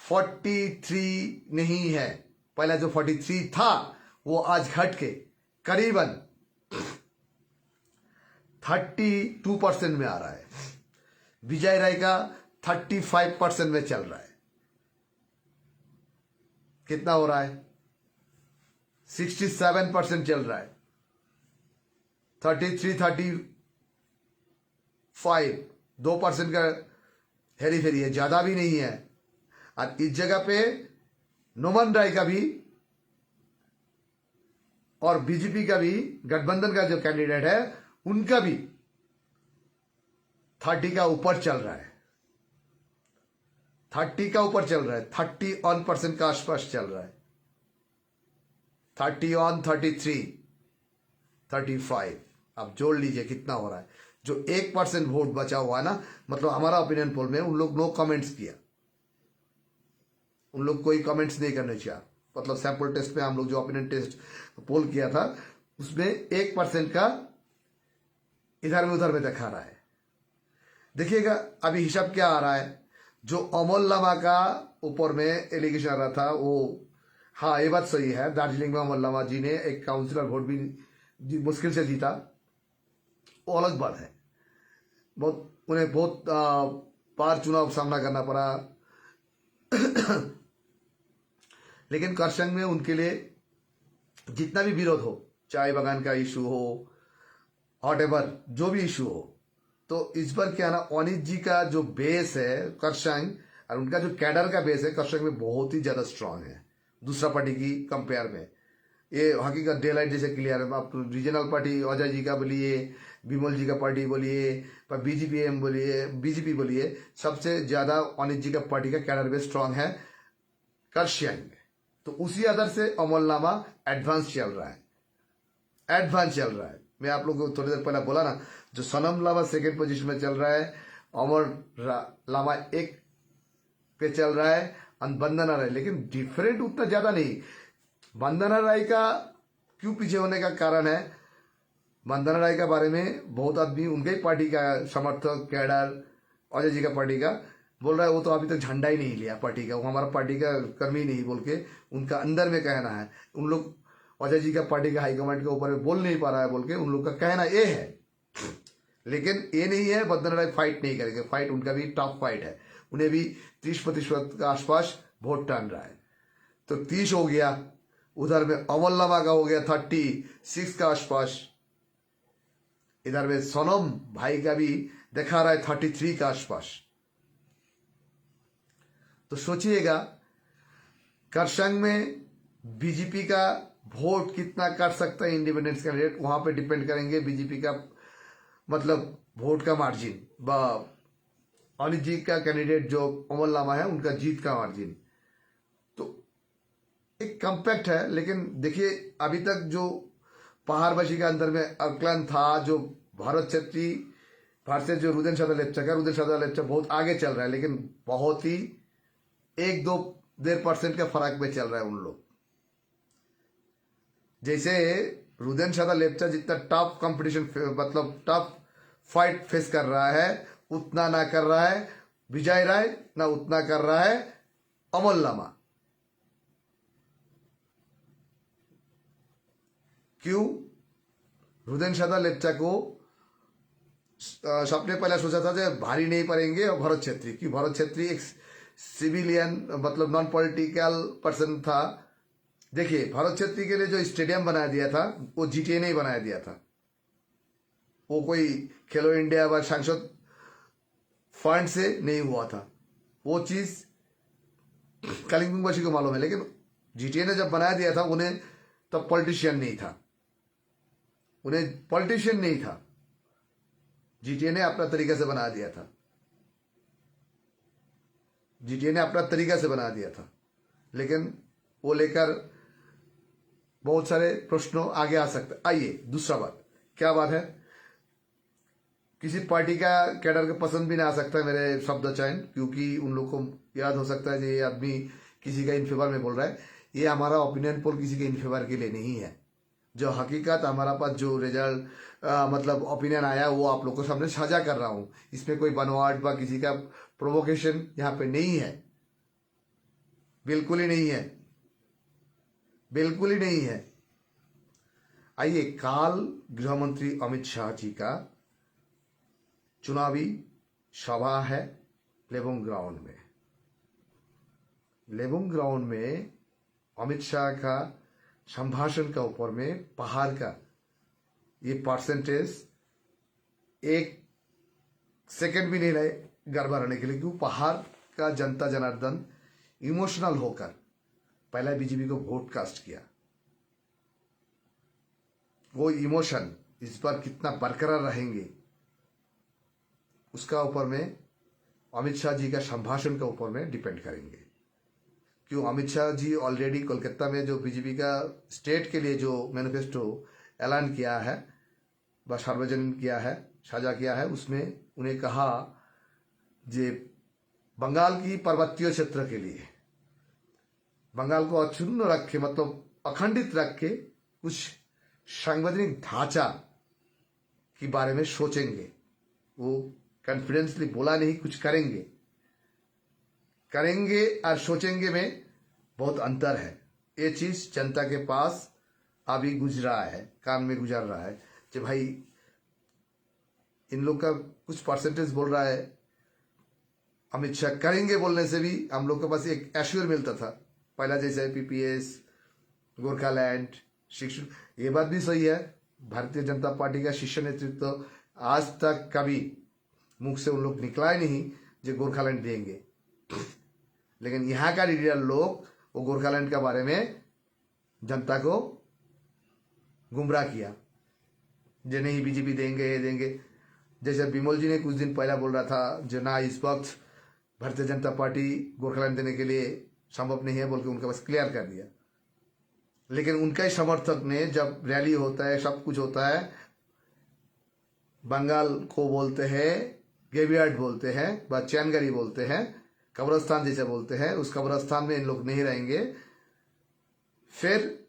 43 नहीं है, पहला जो 43 था वो आज घट के करीबन 32% में आ रहा है। विजय राय का 35% में चल रहा है। कितना हो रहा है? 67% चल रहा है। 33, 35, 2% का हेरी फेरी है, ज्यादा भी नहीं है। और इस जगह पे नोमान राय का भी और बीजेपी का भी, गठबंधन का जो कैंडिडेट है उनका भी 30 का ऊपर चल रहा है। 30 का ऊपर चल रहा है, 31% का आसपास चल रहा है। 31, 33, 35, अब जोड़ लीजिए कितना हो रहा है। जो 1% वोट बचा हुआ है ना, मतलब हमारा ओपिनियन पोल में उन लोग नो कमेंट्स किया, उन लोग कोई कमेंट्स नहीं करने चाहिए। मतलब सैंपल टेस्ट में हम लोग जो ओपिनियन टेस्ट पोल किया था उसमें 1% का इधर में उधर में दिखा रहा है। देखिएगा अभी हिसाब क्या आ रहा है। जो अमोल लामा का ऊपर में एलिगेशन आ रहा था वो, हाँ ये बात सही है, दार्जिलिंग में अमोल लामा जी ने एक काउंसिलर वोट भी मुश्किल से जीता, वो अलग बात है। उन्हें बहुत बार चुनाव सामना करना पड़ा लेकिन करसंग में उनके लिए जितना भी विरोध हो, चाय बागान का इशू हो, व्हाटएवर जो भी इशू हो, तो इस बार क्या ना, अनित जी का जो बेस है करसंग और उनका जो कैडर का बेस है करसंग में बहुत ही ज्यादा स्ट्रांग है दूसरा पार्टी की कंपेयर में। ये हकीकत डे लाइट जैसे क्लियर है। आप रीजनल पार्टी अजय जी का बोलिए, विमल जी का पार्टी बोलिए, बीजेपीएम बोलिए, बीजेपी बोलिए, सबसे ज्यादा अनित जी का पार्टी का कैडर बेस स्ट्रांग है करसंग में। तो उसी आधार से अमोल लामा एडवांस चल रहा है। मैं आप लोगों को थोड़ी देर पहले बोला ना, जो सनम लामा सेकेंड पोजीशन में चल रहा है, अमर लामा एक पे चल रहा है, और वंदना राय, लेकिन डिफरेंट उतना ज्यादा नहीं। वंदना राय का क्यों पीछे होने का कारण है, वंदना राय के बारे में बहुत आदमी उनके ही पार्टी का समर्थक कैडर अजय जी का पार्टी का बोल रहा है वो तो अभी तक झंडा ही नहीं लिया पार्टी का, वो हमारा पार्टी का कर्मी नहीं बोल के उनका अंदर में कहना है। उन लोग अजय जी का पार्टी का हाईकमांड के ऊपर बोल नहीं पा रहा है बोल के उन लोग का कहना ये है, लेकिन ये नहीं है वंदना राय फाइट नहीं करेंगे। फाइट उनका भी टफ फाइट है, उन्हें भी 30% के आसपास वोट टर्न रहा है। तो 30 हो गया, उधर में अमोल लामा का हो गया 36 का आसपास, इधर में सोनम भाई का भी दिखा रहा है 33 का आसपास। तो सोचिएगा करसंग में बीजेपी का वोट कितना कर सकता है इंडिपेंडेंस कैंडिडेट, वहां पे डिपेंड करेंगे बीजेपी का मतलब वोट का मार्जिन, अनित जी का कैंडिडेट जो अमोल लामा है उनका जीत का मार्जिन। तो एक कम्पैक्ट है, लेकिन देखिए अभी तक जो पहाड़बासी के अंदर में आकलन था, जो भारत छेत्री भारत जो रुदेन सादा लेप्चा बहुत आगे चल रहा है, लेकिन बहुत ही 1-2% का फर्क में चल रहा है उन लोग। जैसे रुदेन सादा लेप्चा जितना टफ कंपटीशन मतलब टफ फाइट फेस कर रहा है उतना ना कर रहा है विजय राय, ना उतना कर रहा है अमोल लामा। क्यों? रुदेन सादा लेप्चा को सबने पहले सोचा था कि भारी नहीं पड़ेंगे और भरत छेत्री, कि भरत छेत्री एक सिविलियन मतलब नॉन पॉलिटिकल पर्सन था। देखिए भरत छेत्री के लिए जो स्टेडियम बना दिया था वो जीटीए ने ही बनाया दिया था, वो कोई खेलो इंडिया व सांसद फंड से नहीं हुआ था, वो चीज कालिम्पोंगवासी को मालूम है। लेकिन जीटीए ने जब बनाया दिया था उन्हें तब पॉलिटिशियन नहीं था, जीटीए ने अपना तरीका से बना दिया था, लेकिन वो लेकर बहुत सारे प्रश्नों आगे आ सकते। आइए दूसरा बात, क्या बात है, किसी पार्टी का कैडर का पसंद भी ना आ सकता है मेरे शब्द चयन, क्योंकि उन लोग को याद हो सकता है ये आदमी किसी का इन फेवर में बोल रहा है। ये हमारा ओपिनियन पोल किसी के इन फेवर के लिए नहीं है। जो हकीकत हमारा पास जो रिजल्ट मतलब ओपिनियन आया वो आप लोग को सामने साझा कर रहा हूं। इसमें कोई बनवाट व किसी का प्रोवोकेशन यहाँ पे नहीं है, बिल्कुल ही नहीं है। आइए, काल गृह मंत्री अमित शाह जी का चुनावी सभा है लेबोंग ग्राउंड में अमित शाह का संभाषण का ऊपर में पहाड़ का ये परसेंटेज 1 सेकंड भी नहीं रहे गड़बड़ाने के लिए, क्यों पहाड़ का जनता जनार्दन इमोशनल होकर पहला बीजेपी को वोट कास्ट किया। वो इमोशन इस बार कितना बरकरार रहेंगे उसका ऊपर में अमित शाह जी का संभाषण के ऊपर में डिपेंड करेंगे। क्यों? अमित शाह जी ऑलरेडी कोलकाता में जो बीजेपी का स्टेट के लिए जो मैनिफेस्टो ऐलान किया है व सार्वजनिक किया है, साझा किया है। उसमें उन्हें कहा जे बंगाल की पर्वतीय क्षेत्र के लिए बंगाल को अक्षुण्ण रख के, मतलब अखंडित रख के, कुछ सांवैधानिक ढांचा के बारे में सोचेंगे। वो कॉन्फिडेंसली बोला नहीं, कुछ करेंगे। करेंगे और सोचेंगे में बहुत अंतर है। ये चीज जनता के पास अभी गुजरा है, कान में गुजर रहा है कि भाई इन लोग का कुछ परसेंटेज बोल रहा है। अमित शाह करेंगे बोलने से भी हम लोग के पास एक एश्योर मिलता था पहला, जैसे पीपीएस, गोरखालैंड, शिक्षण। ये बात भी सही है, भारतीय जनता पार्टी का शीर्ष नेतृत्व आज तक कभी मुख से उन लोग निकला ही नहीं जो गोरखालैंड देंगे। लेकिन यहाँ का लीडर लोग वो गोरखालैंड के बारे में जनता को गुमराह किया, जो नहीं बीजेपी देंगे, ये देंगे। जैसे बिमल जी ने कुछ दिन पहला बोल रहा था जो ना इस वक्त भारतीय जनता पार्टी गोरखालैंड देने के लिए संभव नहीं है बोल के उनके पास क्लियर कर दिया। लेकिन उनका ही समर्थक ने, जब रैली होता है, सब कुछ होता है, बंगाल को बोलते हैं ग्रेवयार्ड बोलते हैं, व चैनगरी बोलते हैं, कब्रस्तान जैसे बोलते हैं, उस कब्रस्तान में इन लोग नहीं रहेंगे। फिर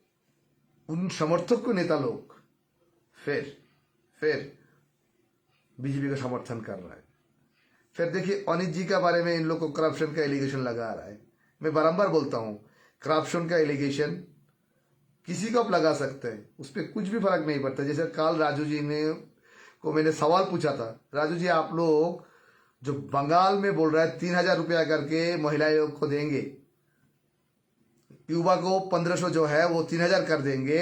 उन समर्थक को नेता लोग फिर बीजेपी का समर्थन कर रहा है। फिर देखिए अनित जी के बारे में इन लोग को करप्शन का एलिगेशन लगा रहा है। मैं बारंबार बोलता हूं, करप्शन का एलिगेशन किसी को आप लगा सकते हैं, उस पर कुछ भी फर्क नहीं पड़ता। जैसे कल राजू जी ने को मैंने सवाल पूछा था, राजू जी आप लोग जो बंगाल में बोल रहा है 3,000 रुपया करके महिलाओं को देंगे, युवा को 1,500 जो है वो 3,000 कर देंगे,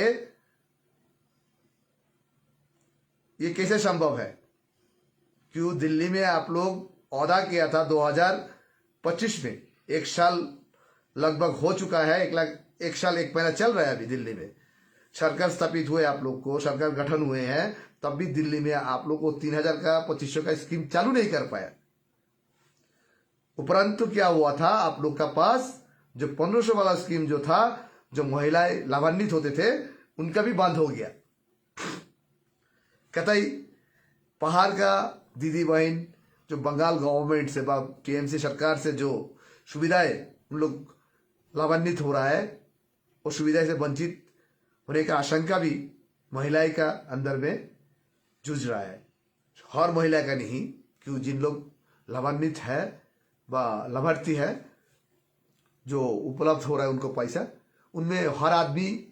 ये कैसे संभव है? क्यों दिल्ली में आप लोग वादा किया था 2025 में, एक साल लगभग हो चुका है, एक साल 1 महीना चल रहा है अभी दिल्ली में। सरकार स्थापित हुए, आप लोग को सरकार गठन हुए हैं, तब भी दिल्ली में आप लोग को 3,000 का 2,500 का स्कीम चालू नहीं कर पाया। उपरंतु क्या हुआ था, आप लोग का पास जो 1,500 वाला स्कीम जो था, जो महिलाएं लाभान्वित होते थे, उनका भी बंद हो गया। कतई पहाड़ का दीदी बहन जो बंगाल गवर्नमेंट से, टीएमसी सरकार से जो सुविधाएं उन लोग लाभान्वित हो रहा है, वो सुविधा से वंचित होने का आशंका भी महिलाएं का अंदर में जूझ रहा है। हर महिला का नहीं, क्यों जिन लोग लाभान्वित है व लाभार्थी है, जो उपलब्ध हो रहा है उनको पैसा, उनमें हर आदमी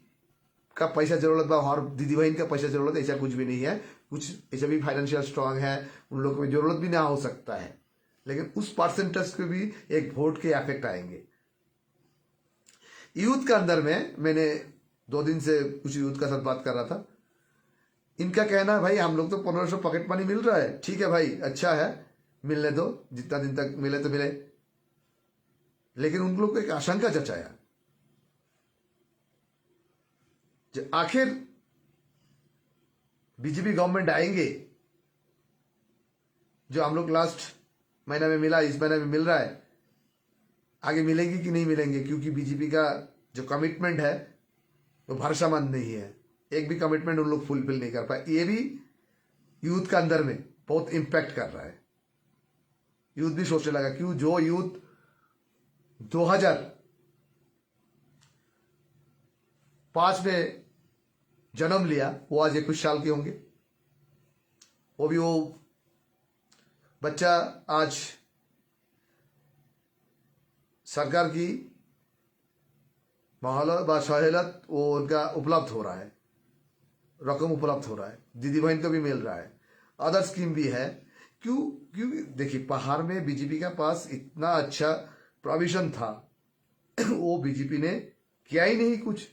का पैसा जरूरत बा, हर दीदी बहन का पैसा जरूरत, ऐसा कुछ भी नहीं है। कुछ ऐसा भी फाइनेंशियल स्ट्रांग है, उन लोगों को जरूरत भी ना हो सकता है, लेकिन उस परसेंटेज पे भी एक वोट के इफेक्ट आएंगे। यूथ का अंदर में मैंने 2 दिन से कुछ यूथ का साथ बात कर रहा था। इनका कहना है भाई हम लोग तो 1,500 पॉकेट मनी मिल रहा है, ठीक है भाई, अच्छा है, मिलने दो, जितना दिन तक मिले तो मिले। लेकिन उन लोग को एक आशंका जताया, आखिर बीजेपी गवर्नमेंट आएंगे, जो हम लोग लास्ट महीना में मिला, इस महीने में मिल रहा है, आगे मिलेंगे कि नहीं मिलेंगे? क्योंकि बीजेपी का जो कमिटमेंट है वो भरोसेमंद नहीं है, एक भी कमिटमेंट उन लोग फुलफिल नहीं कर पाए। ये भी यूथ का अंदर में बहुत इम्पैक्ट कर रहा है। यूथ भी सोचने लगा, क्यों जो यूथ 2005 में जन्म लिया, वो आज 21 साल के होंगे। वो बच्चा आज सरकार की सहूलत वो उनका उपलब्ध हो रहा है, रकम उपलब्ध हो रहा है, दीदी बहन को भी मिल रहा है, अदर स्कीम भी है। क्यों? देखिए पहाड़ में बीजेपी का पास इतना अच्छा प्रोविजन था, वो बीजेपी ने किया ही नहीं कुछ,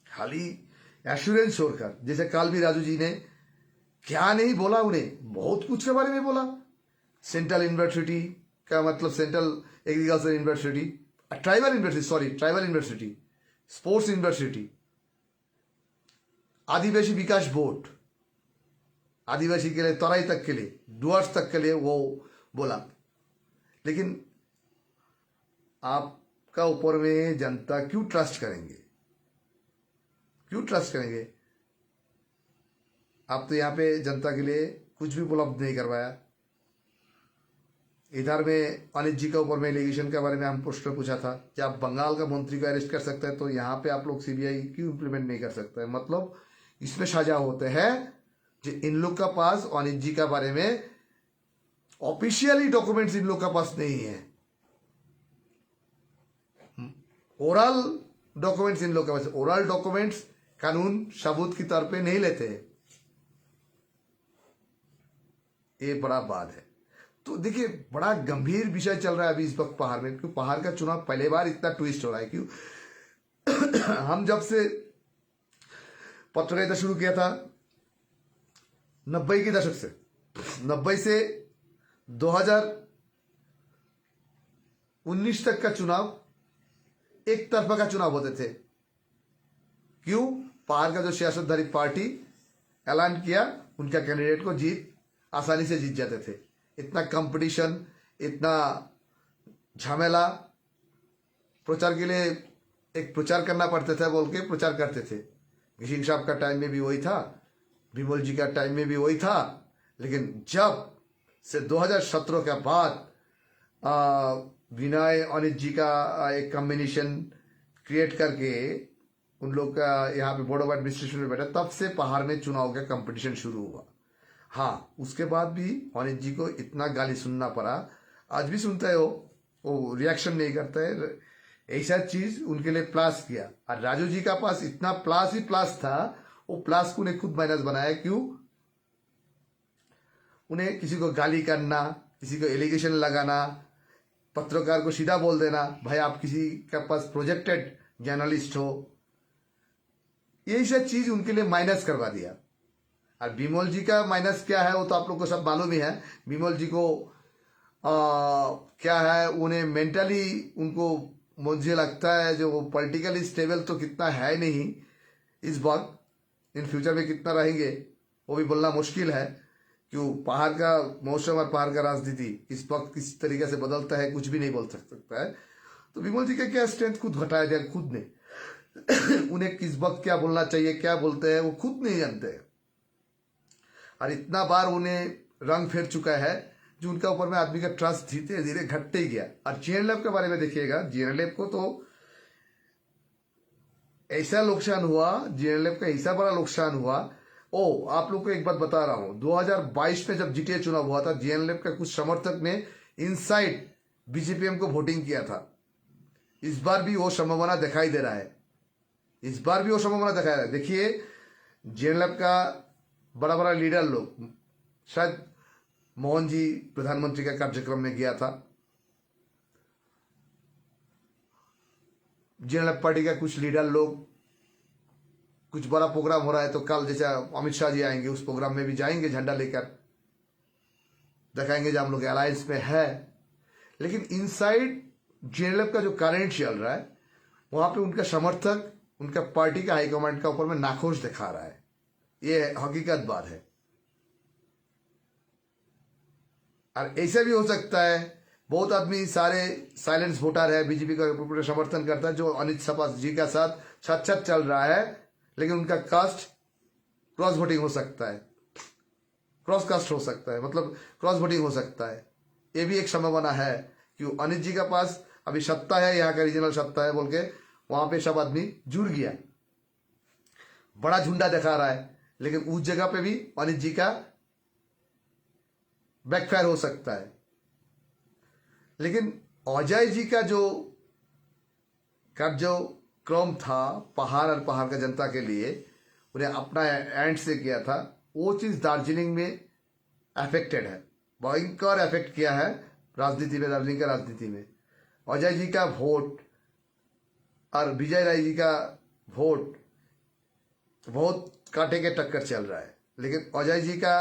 खाली एश्योरेंस छोड़कर। जैसे कल भी राजू जी ने क्या नहीं बोला, उन्हें बहुत कुछ के बारे में बोला। सेंट्रल यूनिवर्सिटी का मतलब central agriculture university, tribal university, sports university, आदिवासी विकास बोर्ड, आदिवासी के लिए तराई तक के लिए, डुअर्स तक के लिए वो बोला। लेकिन आपका ऊपर में जनता क्यों ट्रस्ट करेंगे? आप तो यहाँ पे जनता के लिए कुछ भी उपलब्ध नहीं करवाया। इधर में अनित जी के ऊपर में एलिगेशन के बारे में हम प्रश्न पूछा था कि आप बंगाल का मंत्री को अरेस्ट कर सकते हैं तो यहाँ पे आप लोग सीबीआई क्यों इम्प्लीमेंट नहीं कर सकते हैं? मतलब इसमें साझा होते हैं कि इन लोग का पास अनित जी के बारे में ऑफिशियली डॉक्यूमेंट्स इन लोग का पास नहीं है, ओरल डॉक्यूमेंट्स इन लोग के पास। ओरल डॉक्यूमेंट्स कानून सबूत की तौर पे नहीं लेते, ये बड़ा बात है। तो देखिए बड़ा गंभीर विषय चल रहा है अभी इस वक्त पहाड़ में, क्यों पहाड़ का चुनाव पहले बार इतना ट्विस्ट हो रहा है। क्यों हम जब से पत्रकारिता शुरू किया था 90 के दशक से, 90 से 2019 तक का चुनाव एक तरफा का चुनाव होते थे। क्यों? पहाड़ का जो सियासतधारी पार्टी ऐलान किया उनका कैंडिडेट को जीत आसानी से जीत जाते थे। इतना कंपटीशन, इतना झमेला, प्रचार के लिए एक प्रचार करना पड़ता था बोल के प्रचार करते थे। किशन साहब का टाइम में भी वही था, विमल जी का टाइम में भी वही था। लेकिन जब से 2017 के बाद विनय अनित जी का एक कॉम्बिनेशन क्रिएट करके उन लोग का यहाँ पे बोर्ड ऑफ एडमिनिस्ट्रेशन में बैठा, तब से पहाड़ में चुनाव का कंपटीशन शुरू हुआ। हाँ, उसके बाद भी अनित जी को इतना गाली सुनना पड़ा, आज भी सुनते हो, वो रिएक्शन नहीं करता है। ऐसा चीज उनके लिए प्लस किया। और राजू जी का पास इतना प्लस ही प्लस था, वो प्लस को उन्हें खुद माइनस बनाया। क्यों? उन्हें किसी को गाली करना, किसी को एलिगेशन लगाना, पत्रकार को सीधा बोल देना भाई आप किसी के पास प्रोजेक्टेड जर्नलिस्ट हो, यही सब चीज उनके लिए माइनस करवा दिया। और विमल जी का माइनस क्या है वो तो आप लोग को सब मालूम ही है। विमल जी को क्या है, उन्हें मेंटली, उनको मुझे लगता है जो पॉलिटिकली स्टेबल तो कितना है नहीं इस वक्त, इन फ्यूचर में कितना रहेंगे वो भी बोलना मुश्किल है। क्यों? पहाड़ का मौसम और पहाड़ का राजनीति इस वक्त किस तरीके से बदलता है कुछ भी नहीं बोल सकता है। तो विमल जी का क्या स्ट्रेंथ खुद घटाया दिया खुद ने उन्हें किस वक्त क्या बोलना चाहिए, क्या बोलते हैं वो खुद नहीं जानते हैं। और इतना बार उन्हें रंग फेर चुका है जो उनका ऊपर में आदमी का ट्रस्ट धीरे धीरे घटते ही गया। और जीएनएलएफ के बारे में देखिएगा, जीएनएलएफ को तो ऐसा नुकसान हुआ, जीएनएलएफ का ऐसा बड़ा नुकसान हुआ। आप लोग को एक बात बता रहा हूं, 2022 में जब जीटीए चुनाव हुआ था, जीएनएलएफ का कुछ समर्थक ने इनसाइड बीजेपीएम को वोटिंग किया था। इस बार भी वो संभावना दिखाई दे रहा है, इस बार भी वो संभावना दिखाई दे रहा है। देखिए जीएनएलएफ का बड़ा बड़ा लीडर लोग, शायद मोहन जी प्रधानमंत्री का कार्यक्रम में गया था, जीएनएलएफ पार्टी का कुछ लीडर लोग, कुछ बड़ा प्रोग्राम हो रहा है तो कल जैसे अमित शाह जी आएंगे उस प्रोग्राम में भी जाएंगे, झंडा लेकर दिखाएंगे जो हम लोग अलायंस में है। लेकिन इनसाइड जीएनएलएफ का जो करंट चल रहा है वहां पे उनका समर्थक, उनका पार्टी का हाईकमांड का ऊपर में नाखुश दिखा रहा है। ये हकीकत बात है। और ऐसा भी हो सकता है बहुत आदमी सारे साइलेंस वोटर है, बीजेपी का समर्थन करता है जो अनित सपा जी का साथ छत चल रहा है, लेकिन उनका कास्ट क्रॉस वोटिंग हो सकता है, क्रॉस कास्ट हो सकता है, मतलब क्रॉस वोटिंग हो सकता है। ये भी एक संभावना है। क्यों? अनित जी का पास अभी सत्ता है, यहाँ का रीजनल सत्ता है बोल के वहां पे सब आदमी जुड़ गया, बड़ा झुंडा दिखा रहा है। लेकिन उस जगह पे भी अनित जी का बैकफायर हो सकता है। लेकिन अजय जी का जो कार्यक्रम था पहाड़ और पहाड़ का जनता के लिए, उन्हें अपना एंड से किया था, वो चीज दार्जिलिंग में अफेक्टेड है, भयंकर अफेक्ट किया है राजनीति में, दार्जिलिंग का राजनीति में। अजय जी का वोट और विजय राय जी का वोट बहुत कांटे के टक्कर चल रहा है। लेकिन अजय जी का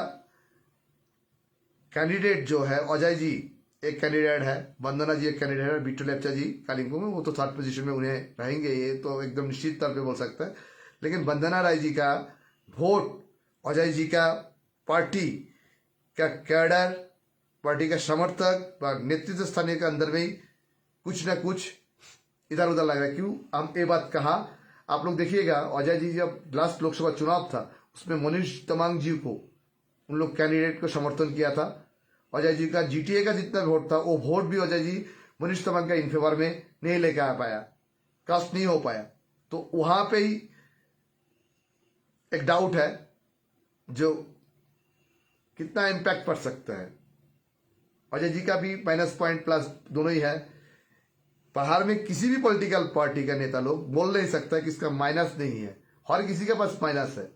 कैंडिडेट जो है, अजय जी एक कैंडिडेट है, वंदना जी एक कैंडिडेट है, बिट्टू लेप्चा जी कालिम्पोंग में, वो तो थर्ड पोजीशन में उन्हें रहेंगे, ये तो एकदम निश्चित तौर पे बोल सकता है। लेकिन वंदना राय जी का वोट, अजय जी का पार्टी का कैडर, पार्टी का समर्थक व नेतृत्व स्थानीय के अंदर में ही कुछ ना कुछ इधर उधर लग रहा है। क्यों हम ये बात कहा, आप लोग देखिएगा अजय जी जब लास्ट लोकसभा चुनाव था उसमें मनीष तमांग जी को उन लोग कैंडिडेट को समर्थन किया था। अजय जी का जीटीए का जितना वोट था वो वोट भी अजय जी मनीष तमांग का इन फेवर में नहीं लेके आ पाया, कास्ट नहीं हो पाया। तो वहां पे ही एक डाउट है जो कितना इम्पैक्ट पड़ सकता है। अजय जी का भी माइनस पॉइंट प्लस दोनों ही है। पहाड़ में किसी भी पॉलिटिकल पार्टी का नेता लोग बोल नहीं सकता कि इसका माइनस नहीं है, हर किसी के पास माइनस है।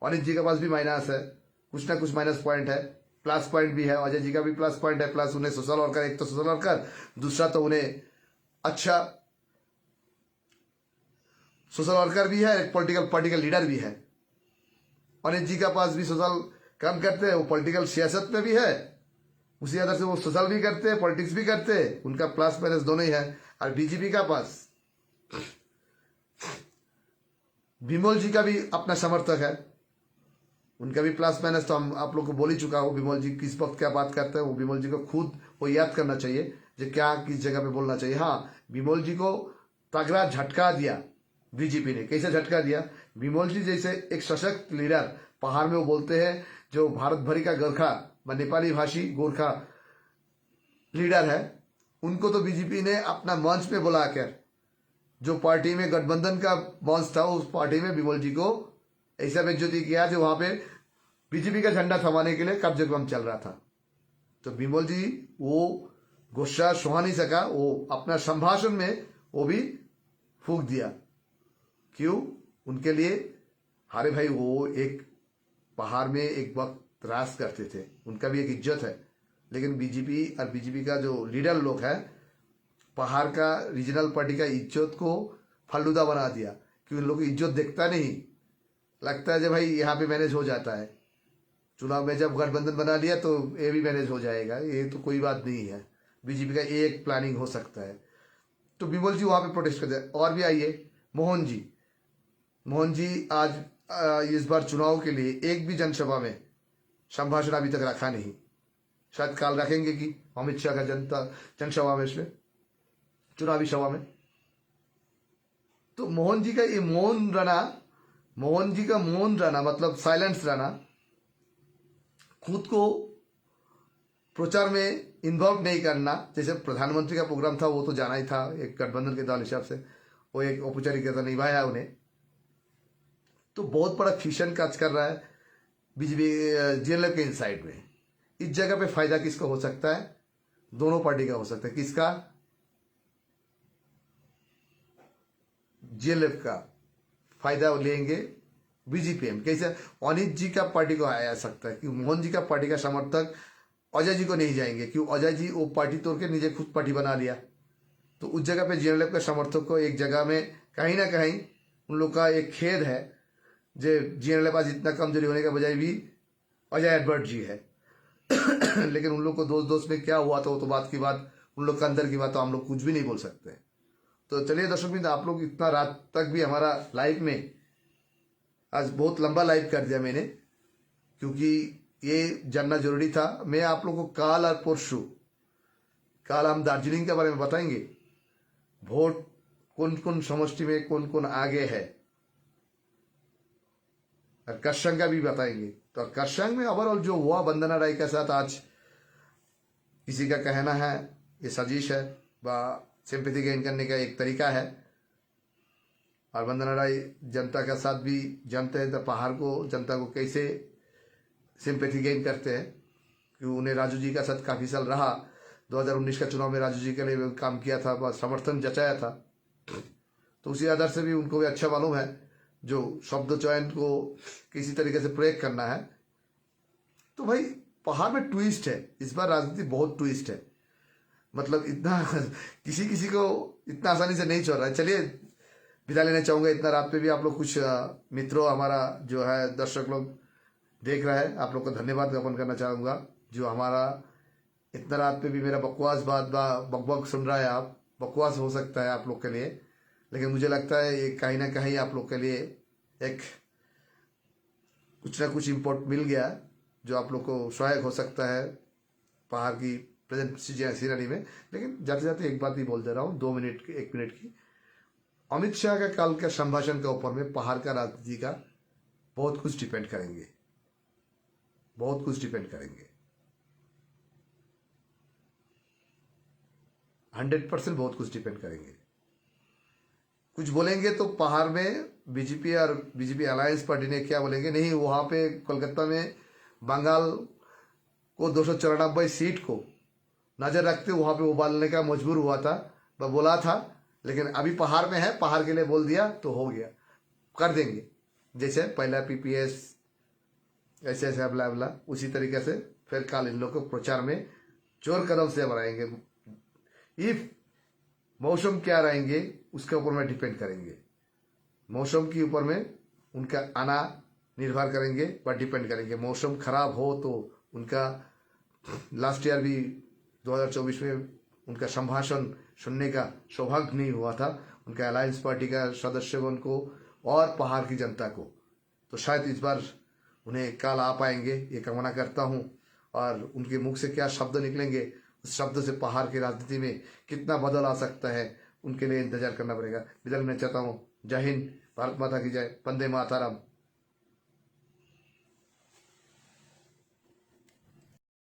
अनिल जी के पास भी माइनस है, कुछ ना कुछ माइनस पॉइंट है, प्लस पॉइंट भी है। अजय जी का भी प्लस पॉइंट है, प्लस उन्हें सोशल वर्कर, एक तो सोशल वर्कर, दूसरा तो उन्हें अच्छा सोशल वर्कर भी है, एक पॉलिटिकल पार्टी का लीडर भी है। अनिल जी का पास भी सोशल काम करते हैं, वो पॉलिटिकल सियासत में भी है, उसी आधार से वो सोशल भी करते हैं, पॉलिटिक्स भी करते हैं, उनका प्लस माइनस दोनों ही है। और बीजेपी का पास विमल जी का भी अपना समर्थक है, उनका भी प्लस माइनस तो हम आप लोग को बोल ही चुका हूँ। विमल जी किस वक्त क्या बात करते हैं वो विमल जी को खुद वो याद करना चाहिए जो क्या किस जगह पे बोलना चाहिए। हाँ, विमल जी को तगड़ा झटका दिया बीजेपी ने। कैसे झटका दिया? विमल जी जैसे एक सशक्त लीडर पहाड़ में वो बोलते हैं, जो भारत भरी का गोरखा व नेपाली भाषी गोरखा लीडर है, उनको तो बीजेपी ने अपना मंच पे बुलाकर, जो पार्टी में गठबंधन का मंच था उस पार्टी में विमल जी को ऐसा बेइज्जती किया जो वहां पे बीजेपी का झंडा थमाने के लिए कब्जम चल रहा था। तो विमल जी वो गुस्सा सुहा नहीं सका, वो अपना संभाषण में वो भी फूंक दिया। क्यों? उनके लिए हरे भाई वो एक पहाड़ में एक वक्त राज करते थे, उनका भी एक इज्जत है। लेकिन बीजेपी और बीजेपी का जो लीडर लोग है पहाड़ का रीजनल पार्टी का इज्जत को फलूदा बना दिया कि उन लोगों की इज्जत देखता नहीं, लगता है जब भाई यहाँ पे मैनेज हो जाता है, चुनाव में जब गठबंधन बना लिया तो ये भी मैनेज हो जाएगा, ये तो कोई बात नहीं है। बीजेपी का एक प्लानिंग हो सकता है। तो विमल जी वहां पे प्रोटेस्ट करते हैं। और भी आइए मोहन जी आज इस बार चुनाव के लिए एक भी जनसभा में संभाषण अभी तक रखा नहीं, शायद काल रखेंगे कि अमित शाह का जनसभा में, इसमें चुनावी सभा में। तो मोहन जी का ये मौन रहना मतलब साइलेंस रहना, खुद को प्रचार में इन्वॉल्व नहीं करना। जैसे प्रधानमंत्री का प्रोग्राम था वो तो जाना ही था, एक गठबंधन के दल हिसाब से वो एक औपचारिकता निभाया उन्हें। तो बहुत बड़ा फिशन काज कर रहा है बीजेपी जेएलएफ के इनसाइड में। इस जगह पे फायदा किसका हो सकता है? दोनों पार्टी का हो सकता है। किसका? जेएलएफ का फायदा लेंगे बीजेपीएम। कैसे? अनिल जी का पार्टी को आया सकता है कि मोहन जी का पार्टी का समर्थक अजय जी को नहीं जाएंगे, क्यों? अजय जी वो पार्टी तोड़ के निजे खुद पार्टी बना लिया। तो उस जगह पे जेएलएफ के समर्थक को एक जगह में कहीं ना कहीं उन लोग का एक खेद है जो जेएलएफ आज इतना कमजोरी होने के बजाय भी अजय एडवर्ड जी है। लेकिन उन लोग को दोस्त में क्या हुआ था वो तो बात की बात, उन लोग का अंदर की बात तो हम लोग कुछ भी नहीं बोल सकते। तो चलिए दर्शक मित्र, आप लोग इतना रात तक भी हमारा लाइव में, आज बहुत लंबा लाइव कर दिया मैंने क्योंकि ये जानना जरूरी था। मैं आप लोग को काल और परसों, काल हम दार्जिलिंग के बारे में बताएंगे, वोट कौन कौन समष्टि में कौन कौन आगे है, और करसंग का भी बताएंगे। तो करसंग में ओवरऑल जो हुआ वंदना राय के साथ, आज किसी का कहना है ये साजिश है व सिंपैथी गेन करने का एक तरीका है। और वंदना राय जनता के साथ भी जानते हैं तो पहाड़ को जनता को कैसे सिंपैथी गेन करते हैं, कि उन्हें राजू जी का साथ काफ़ी साल रहा। 2019 का चुनाव में राजू जी के लिए काम किया था, बस समर्थन जचाया था। तो उसी आधार से भी उनको भी अच्छा मालूम है जो शब्द चयन को किसी तरीके से प्रयोग करना है। तो भाई पहाड़ में ट्विस्ट है, इस बार राजनीति बहुत ट्विस्ट है, मतलब इतना किसी को इतना आसानी से नहीं चल रहा है। चलिए विदा लेना चाहूँगा। इतना रात पे भी आप लोग कुछ मित्रों, हमारा जो है दर्शक लोग देख रहा है, आप लोग को धन्यवाद ज्ञापन करना चाहूँगा जो हमारा इतना रात पे भी मेरा बकवास बात बकबक सुन रहा है। आप बकवास हो सकता है आप लोग के लिए, लेकिन मुझे लगता है ये कहीं ना कहीं आप लोग के लिए एक कुछ ना कुछ इम्पोर्ट मिल गया जो आप लोग को सहायक हो सकता है पहाड़ की प्रेजेंट सीनरी में। लेकिन जाते जाते एक बात ही बोल दे रहा हूँ, 2 मिनट की, 1 मिनट की। अमित शाह का कल के संभाषण के ऊपर में पहाड़ का राजनीति का बहुत कुछ डिपेंड करेंगे, बहुत कुछ डिपेंड करेंगे, 100% बहुत कुछ डिपेंड करेंगे। कुछ बोलेंगे तो पहाड़ में बीजेपी और बीजेपी अलायंस पार्टी ने क्या बोलेंगे, नहीं वहां पे कोलकाता में बंगाल को 294 सीट को नजर रखते वहां पे उबालने का मजबूर हुआ था, वह बोला था। लेकिन अभी पहाड़ में है, पहाड़ के लिए बोल दिया तो हो गया, कर देंगे। जैसे पहला पीपीएस ऐसे ऐसे अबला अबला, उसी तरीके से फिर कल इन लोग को प्रचार में जोर कदम से बढ़ाएंगे। इफ मौसम क्या रहेंगे उसके ऊपर में डिपेंड करेंगे, मौसम के ऊपर में उनका आना निर्भर करेंगे व डिपेंड करेंगे। मौसम खराब हो तो उनका लास्ट ईयर भी 2024 में उनका संभाषण सुनने का सौभाग्य नहीं हुआ था, उनका अलायंस पार्टी का सदस्यगण को और पहाड़ की जनता को। तो शायद इस बार उन्हें कल आ पाएंगे, ये कामना करता हूँ। और उनके मुख से क्या शब्द निकलेंगे, उस शब्द से पहाड़ की राजनीति में कितना बदल आ सकता है, उनके लिए इंतजार करना पड़ेगा। विदा लेना चाहता हूँ। जय हिंद, भारत माता की जय, वंदे मातरम।